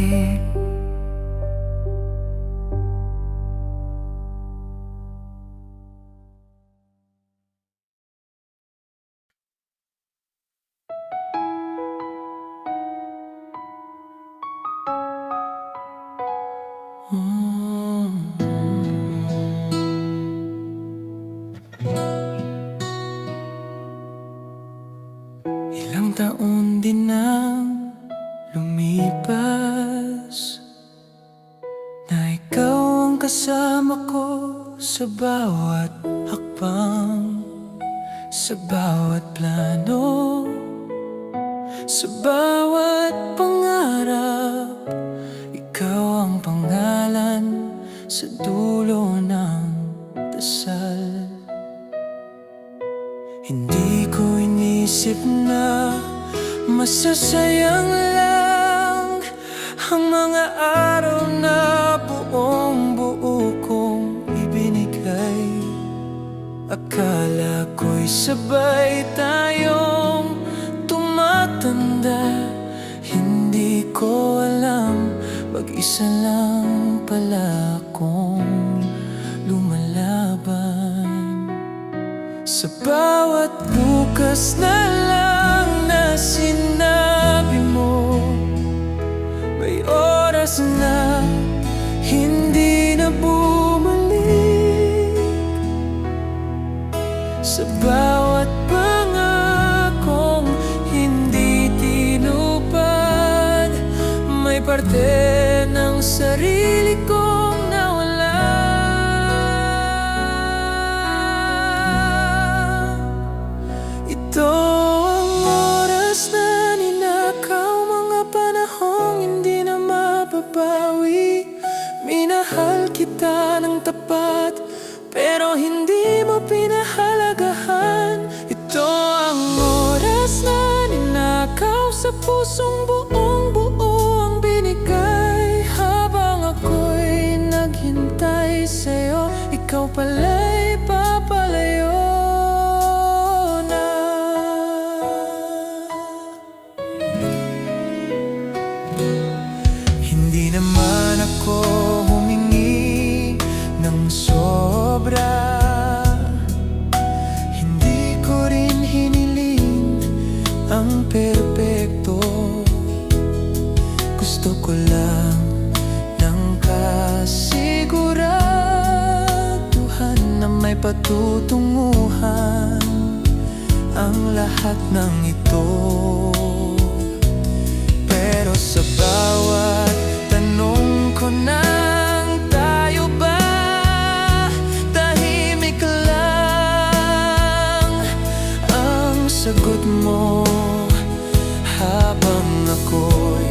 Ilang taon din ang lumipas, na ikaw ang kasama ko sa bawat hakbang, sa bawat plano, sa bawat pangarap. Ikaw ang pangalan sa dulo ng dasal. Hindi ko inisip na masasayang lang ang mga araw na buong buo kong ibinigay. Akala ko'y sabay tayong tumatanda. Hindi ko alam, mag-isa lang pala akong lumalaban. Sa bawat bukas na lang na sinabi mo, may oras na hindi na bumalik. Sa bawat pangakong hindi tinupad, may parte ng sarili kong nawala. Ito ang oras na ninakaw, mga panahong hindi na mababawi. Minahal kita ng tapat, pero hindi mo pinahalagahan. Ito ang oras na ninakaw, sa pusong buong buo ang binigay. Habang ako'y naghintay sa'yo, ikaw pala'y papalayo na. naman ako humingi ng sobra. Hindi ko rin hiniling ang perpekto. Gusto ko lang ng kasiguraduhan na may patutunguhan ang lahat ng ito. Pero sa bawat tanong ko nang tayo ba, tahimik lang ang sagot mo, habang ako'y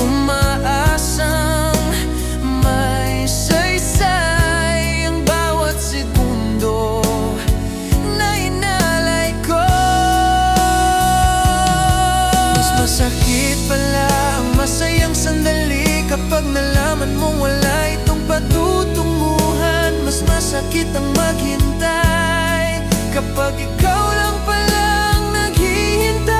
umaasang may saysay ang bawat segundo na inalay ko. Mas masakit pala ang masayang sandali kapag nalaman mong wala itong patutunguhan. Mas masakit ang maghintay kapag ikaw lang palang naghihintay.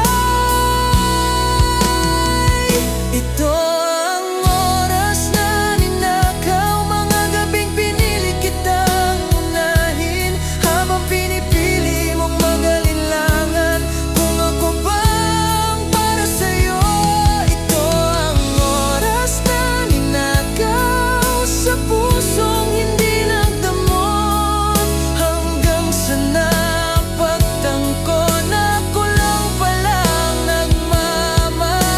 Ito ang oras na ninakaw, mga gabing pinili kitang unahin, habang pinipili mong mag-alinlangan kung ako bang para sa'yo. Ito ang oras na ninakaw sa pusong hindi nagdamot, hanggang sa napagtangko na ako lang palang nagmamahal.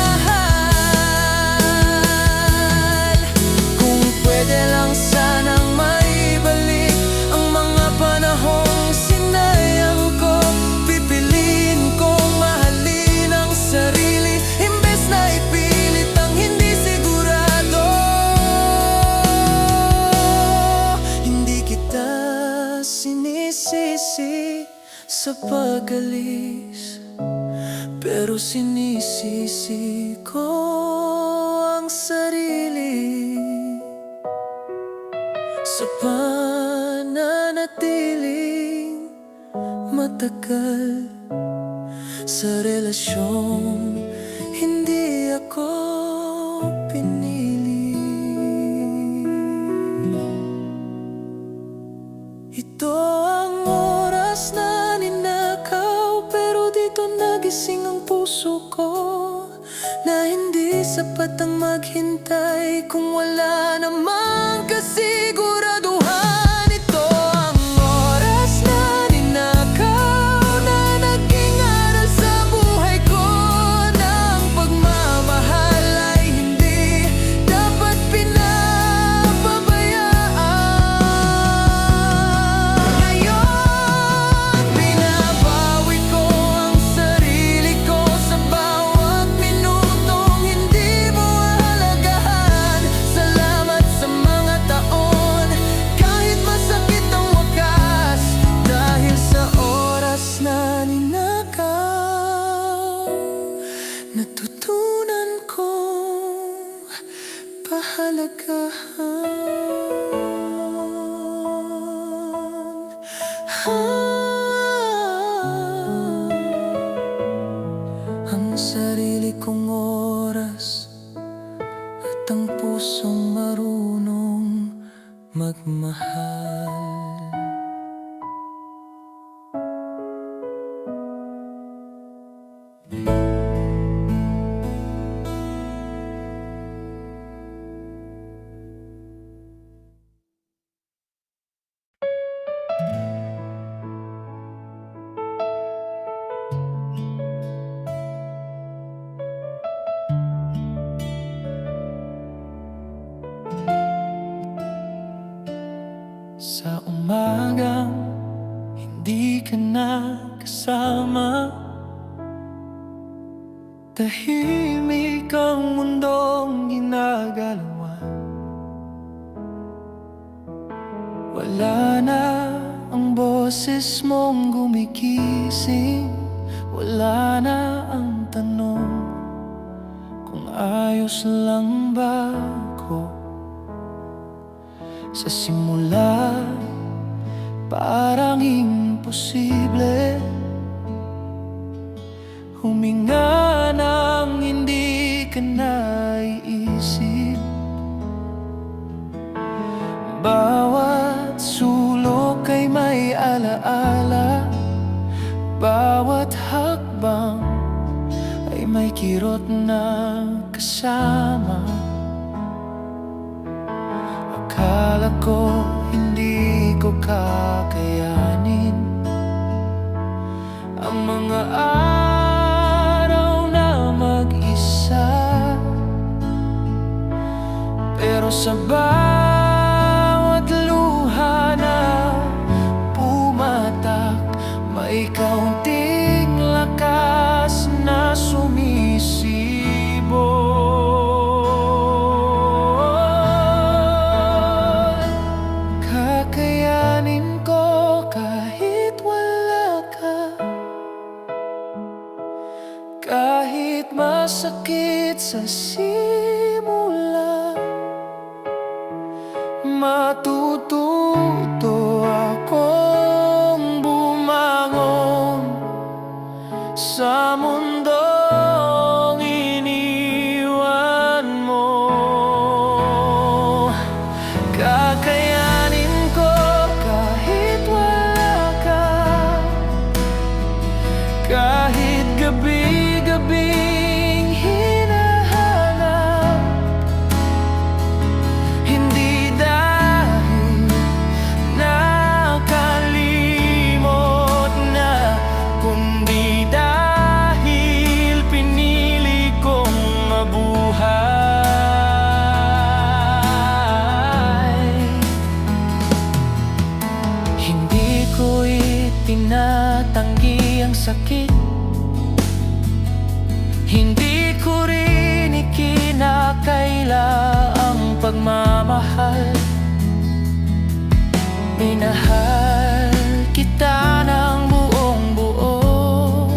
Kung pwede lang sanang maibalik ang mga panahong sinayang ko, pipiliin kong mahalin ang sarili imbes na ipilit ang hindi sigurado. Hindi kita sinisisi sa pag-alis, pero sinisisi ko ang sarili sa pananatiling matagal sa relasyong hindi ako pinili. Ito ang oras na ninakaw, pero dito nagising ang puso ko, na hindi sapat ang maghintay kung wala namang kasiguraduhan. Ito ang oras na ninakaw, na naging aral sa buhay ko, na ang pagmamahal ay hindi dapat pinapabayaan. Ngayon, binabawi ko ang sarili ko sa bawat minutong hindi mo ahalagahan. Salamat sa mga taon, kahit masakit ang wakas, dahil sa oras na ninakaw, natutunan kong ang sarili kong oras at ang pusong marunong magmahal. Sa umagang hindi ka na kasama, tahimik ang mundong ginagalawan. Wala na ang boses mong gumigising, wala na ang tanong kung ayos lang ba ako. Sa simula, parang imposible huminga nang hindi ka naiisip. kirot na kasama. Akala ko hindi ko kakayanin ang mga araw na mag-isa. Pero sa bawat luha na pumatak, may kaunting lakas na sumisibol. Kakayanin ko kahit wala ka, kahit masakit sa simula. Matututo akong bumangon sa mundong iniwan mo. Kakayanin ko kahit wala ka, kahit gabi-gabing hinahanap. Hindi dahil nakalimot na, kundi dahil pinili kong mabuhay. Hindi ko itinatanggi ang sakit, hindi ko rin ikinakaila ang pagmamahal. Minahal kita ng buong buo,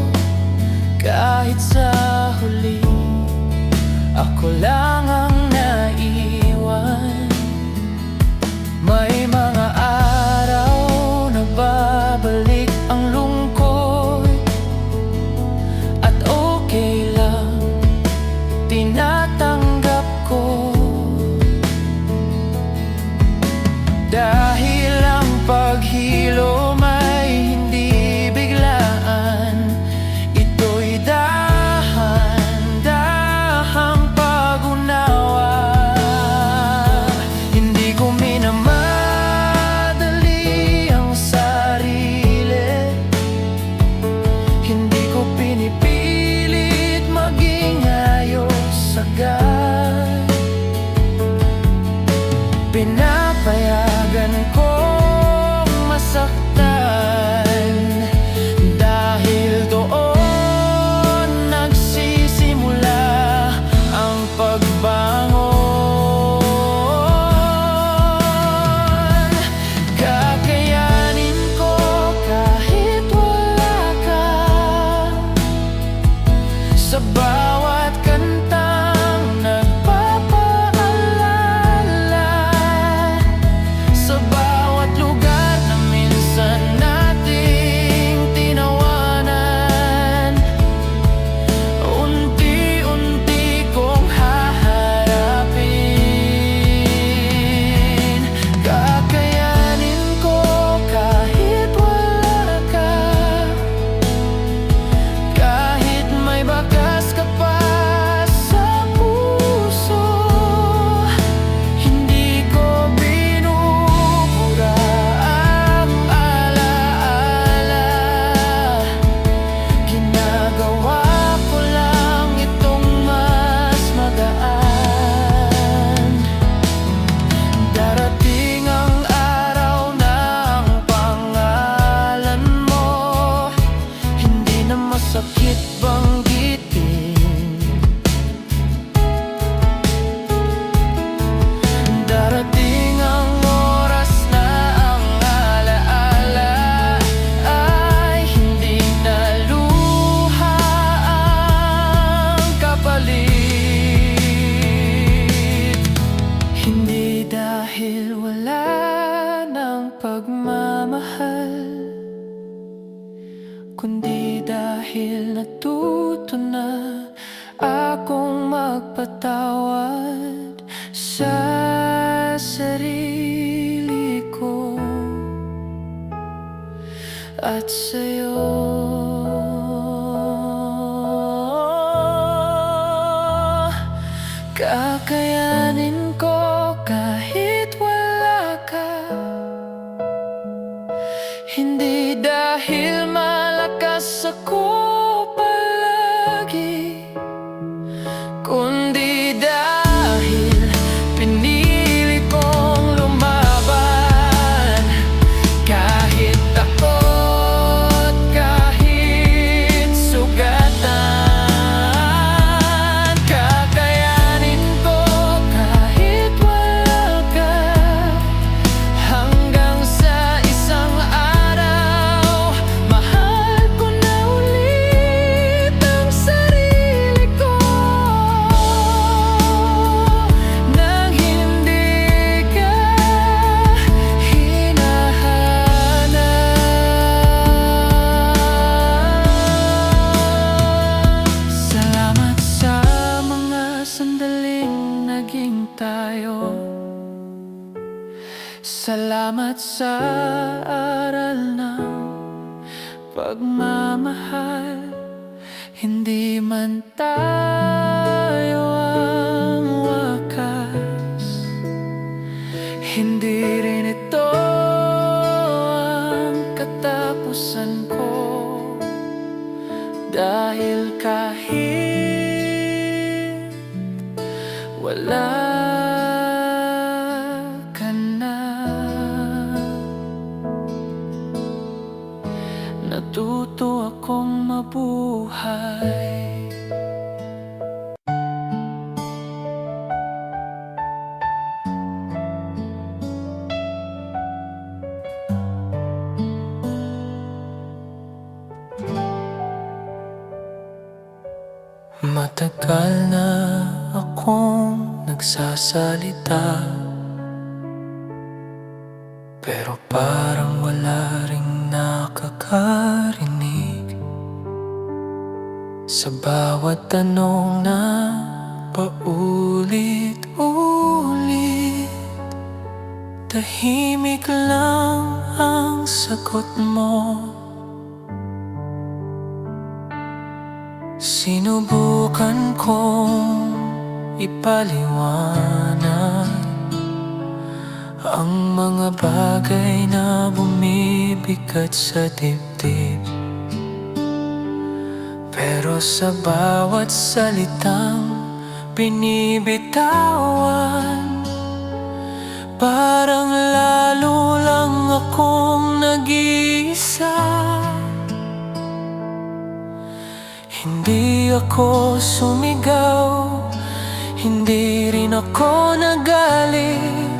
kahit sa huli ako lang ang naiwan. May mga araw na babalik ang lungkot, at okay lang, tinatanggap ko. Dahil ang paghilom ay hindi biglaan, ito'y dahan-dahang pag-unawa. Hindi ko minamadali ang sarili, hindi ko pinipilit maging ayos agad. Pinapayagan kong masaktan, dahil doon nagsisimula ang pagbangon. Kakayanin ko kahit wala ka, sa bawat kantang nagpapaalala, sa bawat lugar na minsan nating tinawanan. Unti-unti kong haharapin. Kakayanin ko kahit wala ka, kahit may bakas ka pa sa puso. Hindi ko binubura ang alaala, ginagawa ko lang itong mas magaan. Darating ang araw na ang pangalan mo hindi na masakit banggitin. Darating ang oras na ang alaala ay hindi na luha ang kapalit. Hindi dahil wala ng pagmamahal, kundi dahil natuto na akong magpatawad sa sarili ko at sa'yo. Kakayanin ko kahit wala ka. Hindi dahil malakas ako palagi, kundi dahil pinili kong lumaban. Kahit takot, kahit sugatan, kakayanin ko kahit wala ka. Hanggang sa isang araw, mahal ko na ulit ang sarili ko, nang hindi ka hinahanap. Salamat sa mga sandaling naging tayo. Salamat sa aral ng pagmamahal. Hindi man tayo ang wakas, hindi rin ito ang katapusan ko. Dahil kahit wala ka na, natuto akong mabuhay. Matagal na akong nagsasalita, pero parang wala ring nakakarinig. Sa bawat tanong na paulit-ulit, tahimik lang ang sagot mo. Sinubukan kong ipaliwanag ang mga bagay na bumibigat sa dibdib, pero sa bawat salitang binibitawan, parang lalo lang akong nag-iisa. Hindi ako sumigaw, hindi rin ako nagalit.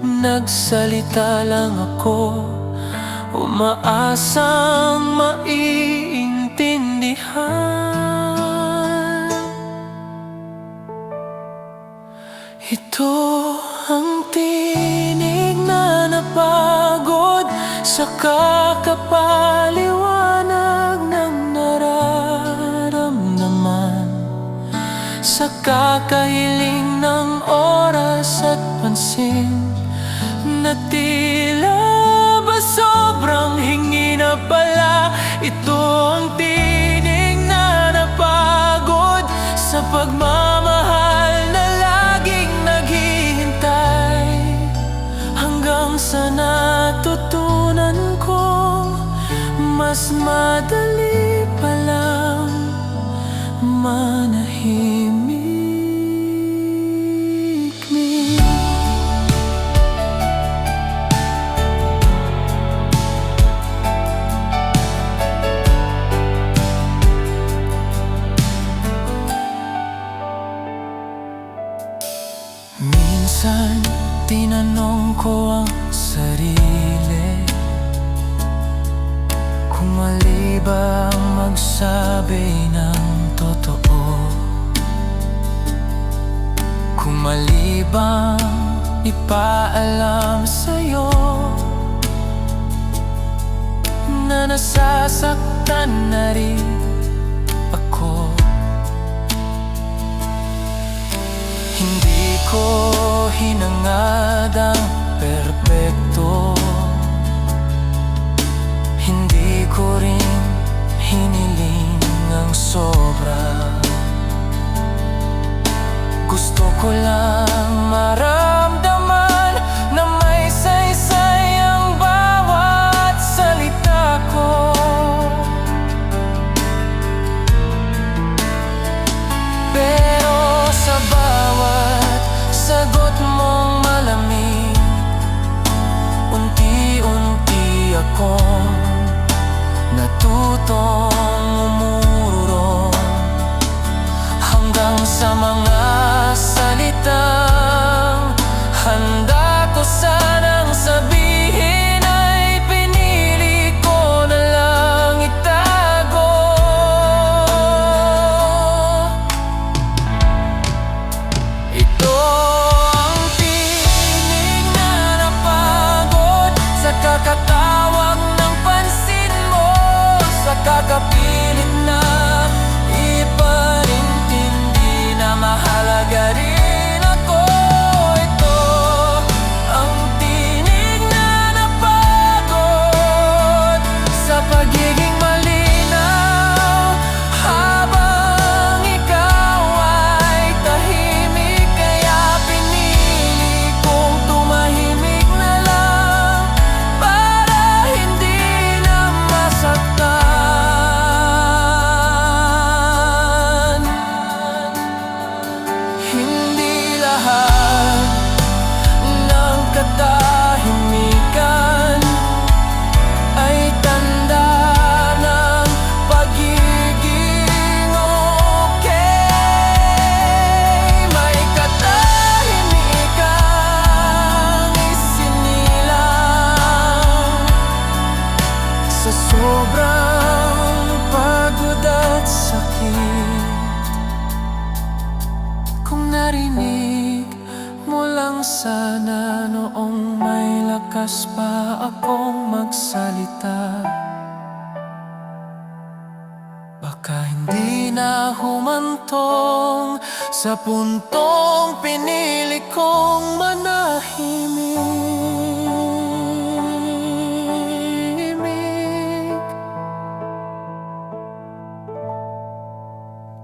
Nagsalita lang ako, umaasang maiintindihan. Ito ang tinig na napagod sa kakapaliwanag ng nararamdaman, sa kakahiling ng oras at pansin, na tila ba sobrang hingi na pala. Ito ang tinig na napagod sa pagmamahal na laging naghihintay, hanggang sa natutunan kong mas madali palang manahimik. Minsan tinanong ko ang sarili kung mali ba ang magsabi ng totoo, kung mali bang ipaalam sa'yo na nasasaktan na rin ako. Hindi ko hinangad ang perpekto, hindi ko rin hiniling ang sobra. Gusto ko lang maramdaman na may saysay ang bawat salita ko. Pero sa bawat sagot mong malamig, unti-unti akong natutong umurong, hanggang sa mga salitang handa ko sanang sabihin ay pinili ko na lang itago. Ito ang tinig na napagod sa kakatawag ng pansin mo, sa kakapilit na iparintindi na mahalaga rin ako. Ito ang tinig na napagod sa pagiging malinaw, habang ikaw ay tahimik. Kaya pinili kong tumahimik na lang para hindi na masaktan. Hindi lahat ng katahimikan ay tanda ng pagiging okay. May katahimikang isinilang sa sobrang pagod at sakit. Kung narinig mo lang sana noong may lakas pa akong magsalita, baka hindi na humantong sa puntong pinili kong manahimik.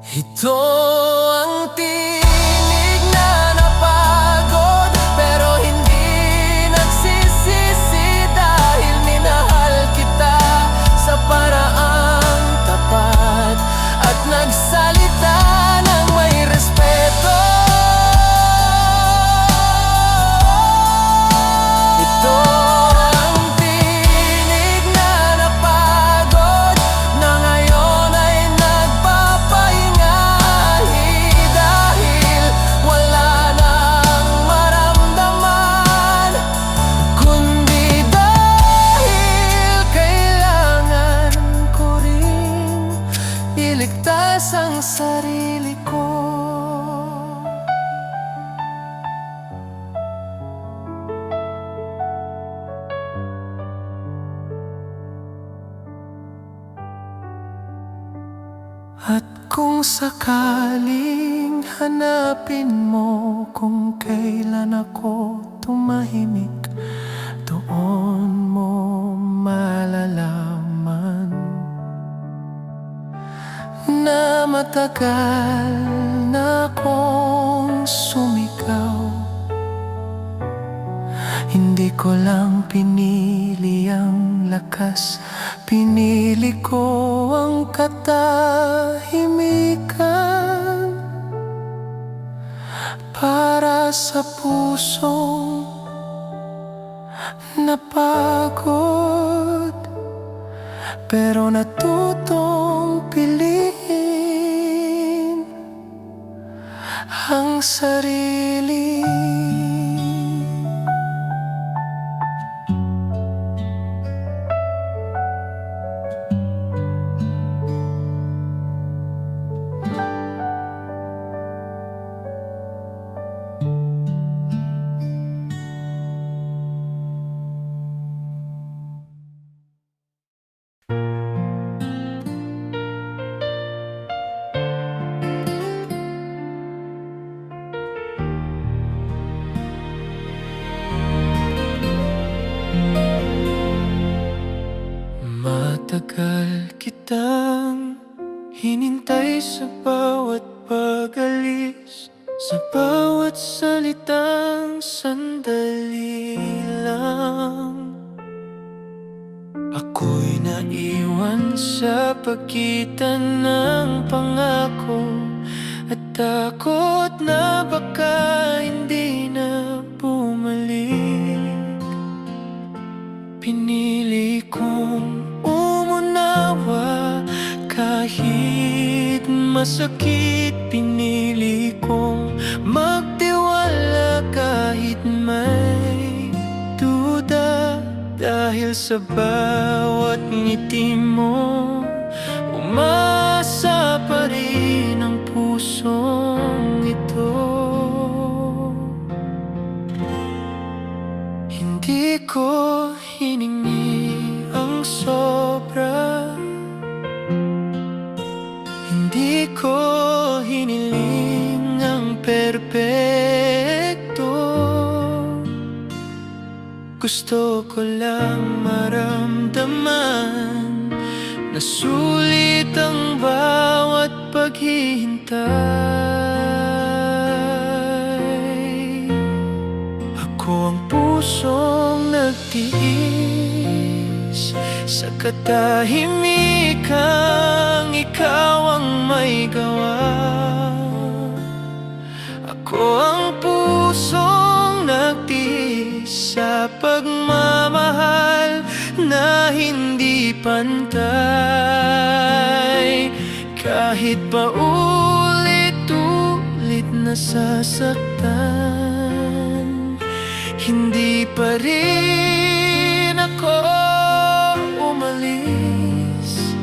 Ito ang tinig na napagod pero hindi nagsisisi, dahil minahal kita sa paraang tapat at nagsalita ng may respeto. Ito ang tinig na napagod na ngayon ay nagpapahinga, dahil wala nang maramdaman, kundi dahil kailangan ko rin iligtas ang sarili ko. At kung sakaling hanapin mo kung kailan ako tumahimik, doon mo malalaman na matagal na akong sumigaw. Hindi ko lang pinili ang lakas, pinili ko ang katahimikan para sa pusong napagod pero natutong piliin ang sarili. Matagal kitang hinintay sa bawat pag-alis, Sa bawat salitang sandali lang, ako'y naiwan sa pagitan ng pangako at takot na baka hindi na bumalik. Pinili kong umunawa kahit masakit. Pinili kong magtiwala kahit may duda. Dahil sa bawat ngiti mo, umasa pa rin ang pusong ito. Hindi ko hiningi ang sobra, hindi ko hiniling ang perpekto. Gusto ko lang maramdaman na sulit ang bawat paghihintay. Ako ang pusong nagtiis sa katahimikang ikaw ang may gawa. Ako ang pusong nagtiis sa pagmamahal na hindi pantay. Kahit paulit-ulit nasasaktan, hindi pa rin ako umalis.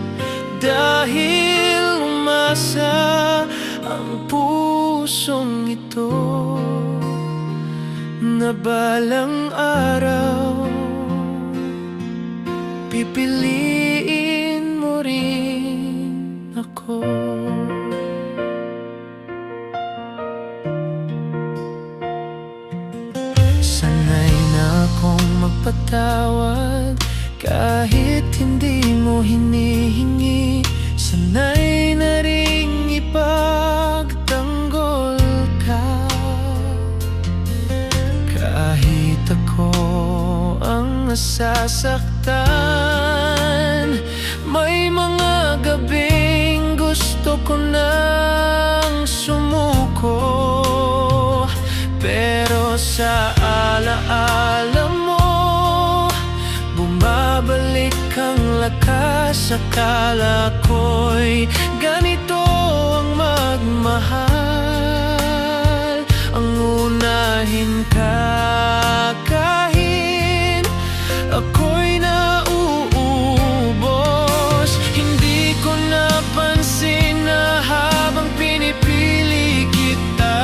Dahil umasa ang pusong ito na balang araw pipiliin mo rin ako. Sanay na akong magpatawad kahit hindi mo hinihingi. Sanay na ring ipagtanggol ka kahit ako ang nasasaktan. May mga gabing gusto ko nang sumuko, pero sa alaala mo bumabalik ang lakas. Akala ko'y ganito ang magmahal, ang unahin ka kahit ako'y nauubos. Hindi ko napansin na habang pinipili kita,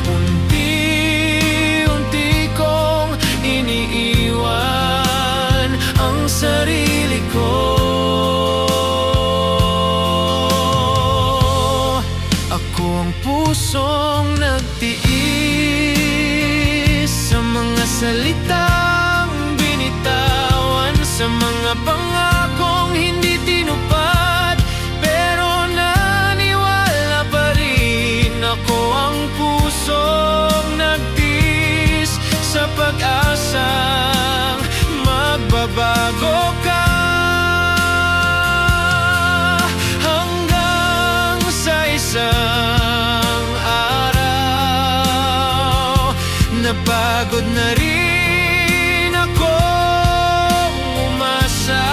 unti-unti kong iniiwan ang sarili ko. Ako ang pusong nagtiis sa mga salitang binitawan, sa mga pangakong hindi tinupad, pero naniwala pa rin. Ako ang pusong nagtiis sa pag-asang magbabago ka, hanggang sa isang araw napagod na rin ako umasa.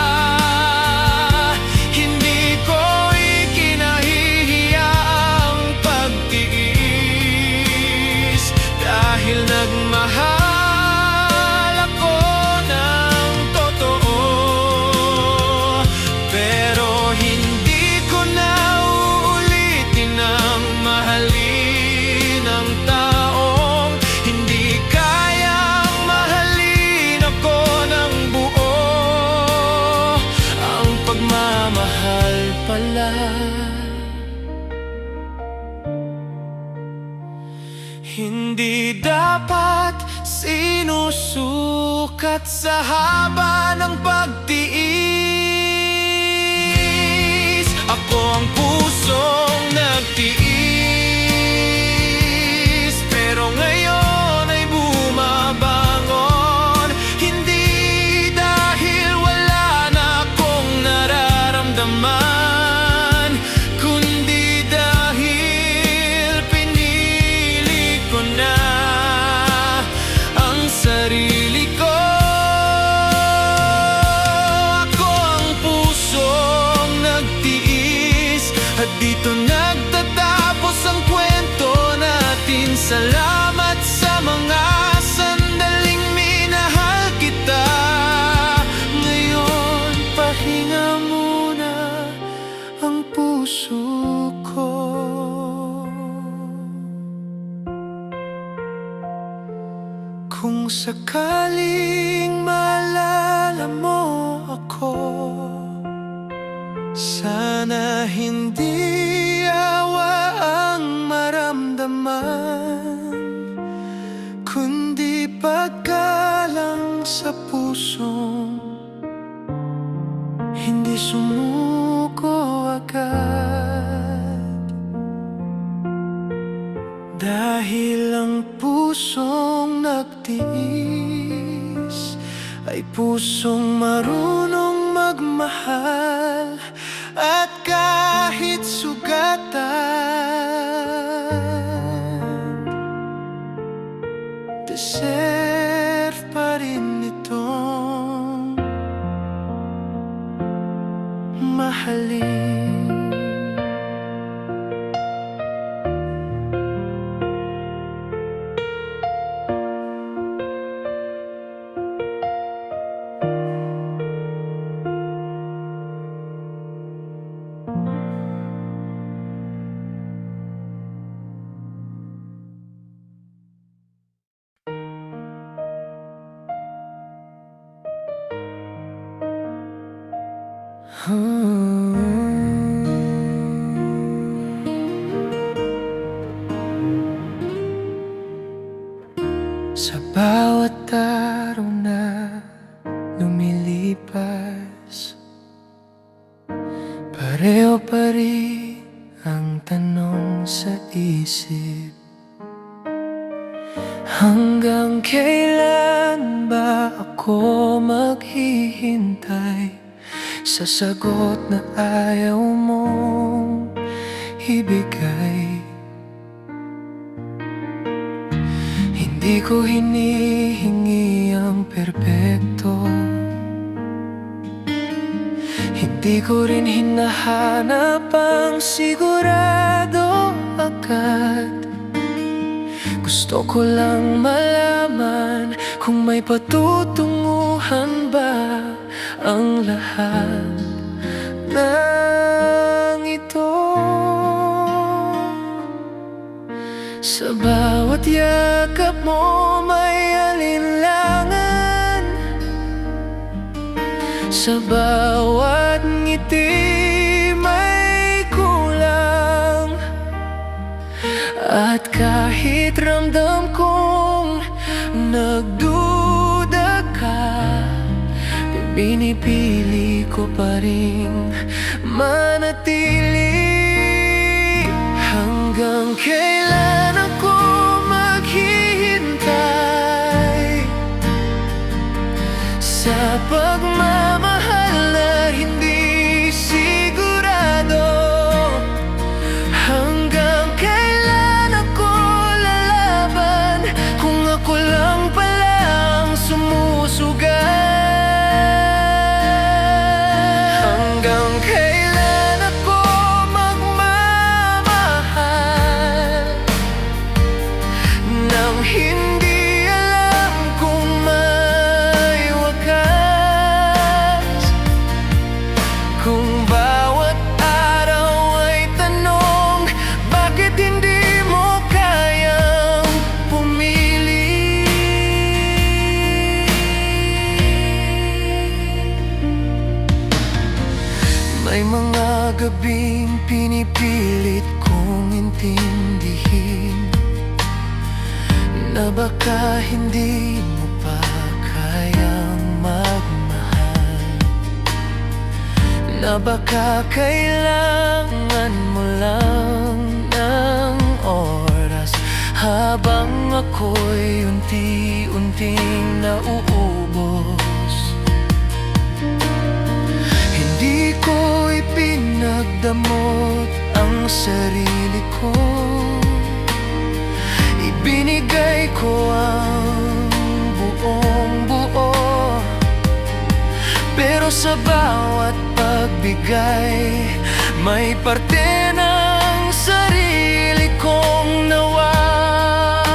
Hindi ko ikinahihiya ang pagtiis, dahil nagmahal ako ng totoo. Pero hindi ko na uulitin ang mahalin ang taong hindi kayang mahalin ako ng buo. Ang pagmamahal pala hindi dapat sinusukat sa haba ng pagtiis. Ako ang pusong nagtiis Salamat sa mga sandaling minahal kita. Ngayon pahinga muna ang puso ko. Kung sakaling maalala mo ako, sana hindi awa ang maramdaman, kundi paggalang sa pusong hindi sumuko agad. Dahil ang pusong nagtiis ay pusong marunong magmahal, at kahit sugatan, deserve pa rin itong mahalin. Sa bawat araw na lumilipas, pareho pa rin ang tanong sa isip. Hanggang kailan ba ako maghihintay sa sagot na ayaw mong ibigay? Hindi ko hinihingi ang perpekto, hindi ko rin hinahanap ang sigurado agad. Gusto ko lang malaman kung may patutunguhan ba ang lahat ng ito. Sa bawat yakap mo may alinlangan, sa bawat ngiti may kulang, at kahit ramdam kong nagduda ka, pinipili ko pa rin manatili. Hanggang kailan ako maghihintay sa pagmamahal na hindi sigurado? Hanggang kailan ako lalaban kung ako lang palang sumusugat? Hanggang kailan ako magmamahal nang hindi alam kung may wakas? Kung bawat araw ay tanong, bakit hindi mo kayang pumili? May mga gabing pinipilit kong intindihin na baka hindi mo pa kayang magmahal, na baka kailangan mo lang ng oras, habang ako'y unti-unting nauubos. Hindi ko ipinagdamot ang sarili ko, ibinigay ko ang buong buo. Pero sa bawat pagbigay, may parte ng sarili kong nawawala.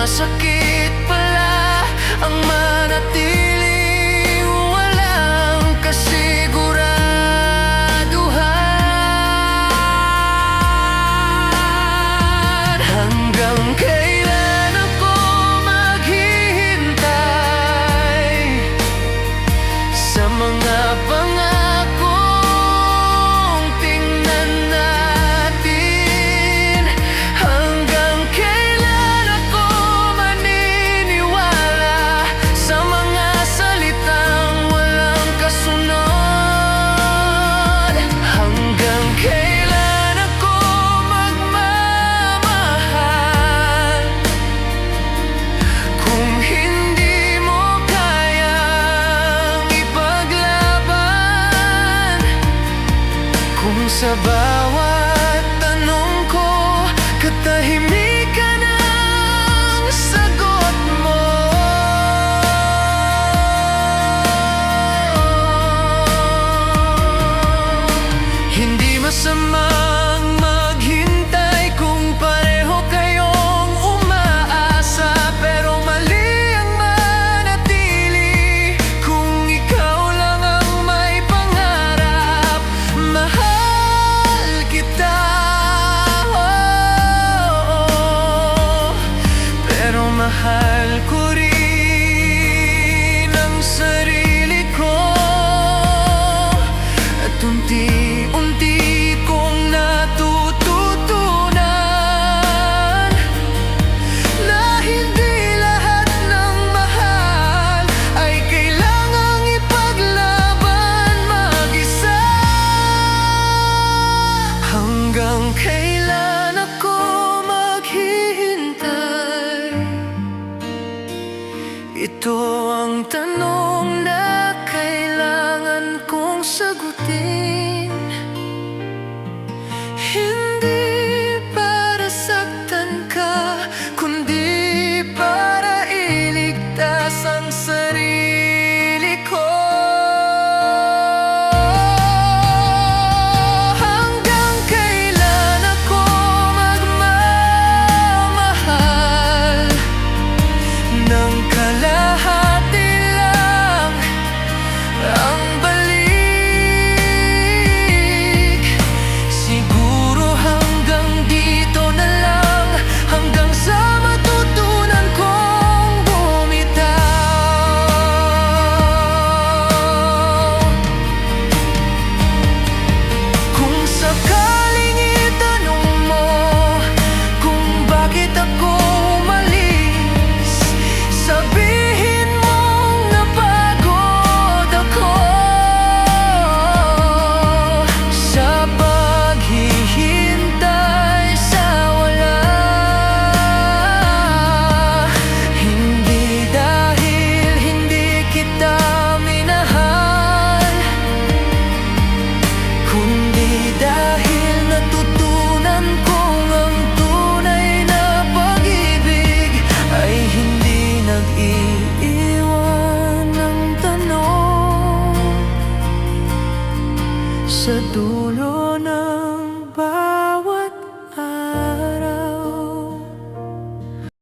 masakit pala ang manatiling walang kasiguraduhan. Hanggang kailan ako maghihintay sa mga pangakong tingnan natin? Hanggang kailan ako maniniwala sa mga salitang walang kasunod? Hanggang kailan ako magmamahal kung hindi mo kayang ipaglaban? Kung sa bawat tanong ko, katahimikan ang sagot mo. Hindi masamang maghintay kung pareho kayong umaasa, pero mali ang manatili kung ikaw lang ang may pangarap. Mahal kita, pero mahal ko rin ang sarili ko. At unti-unti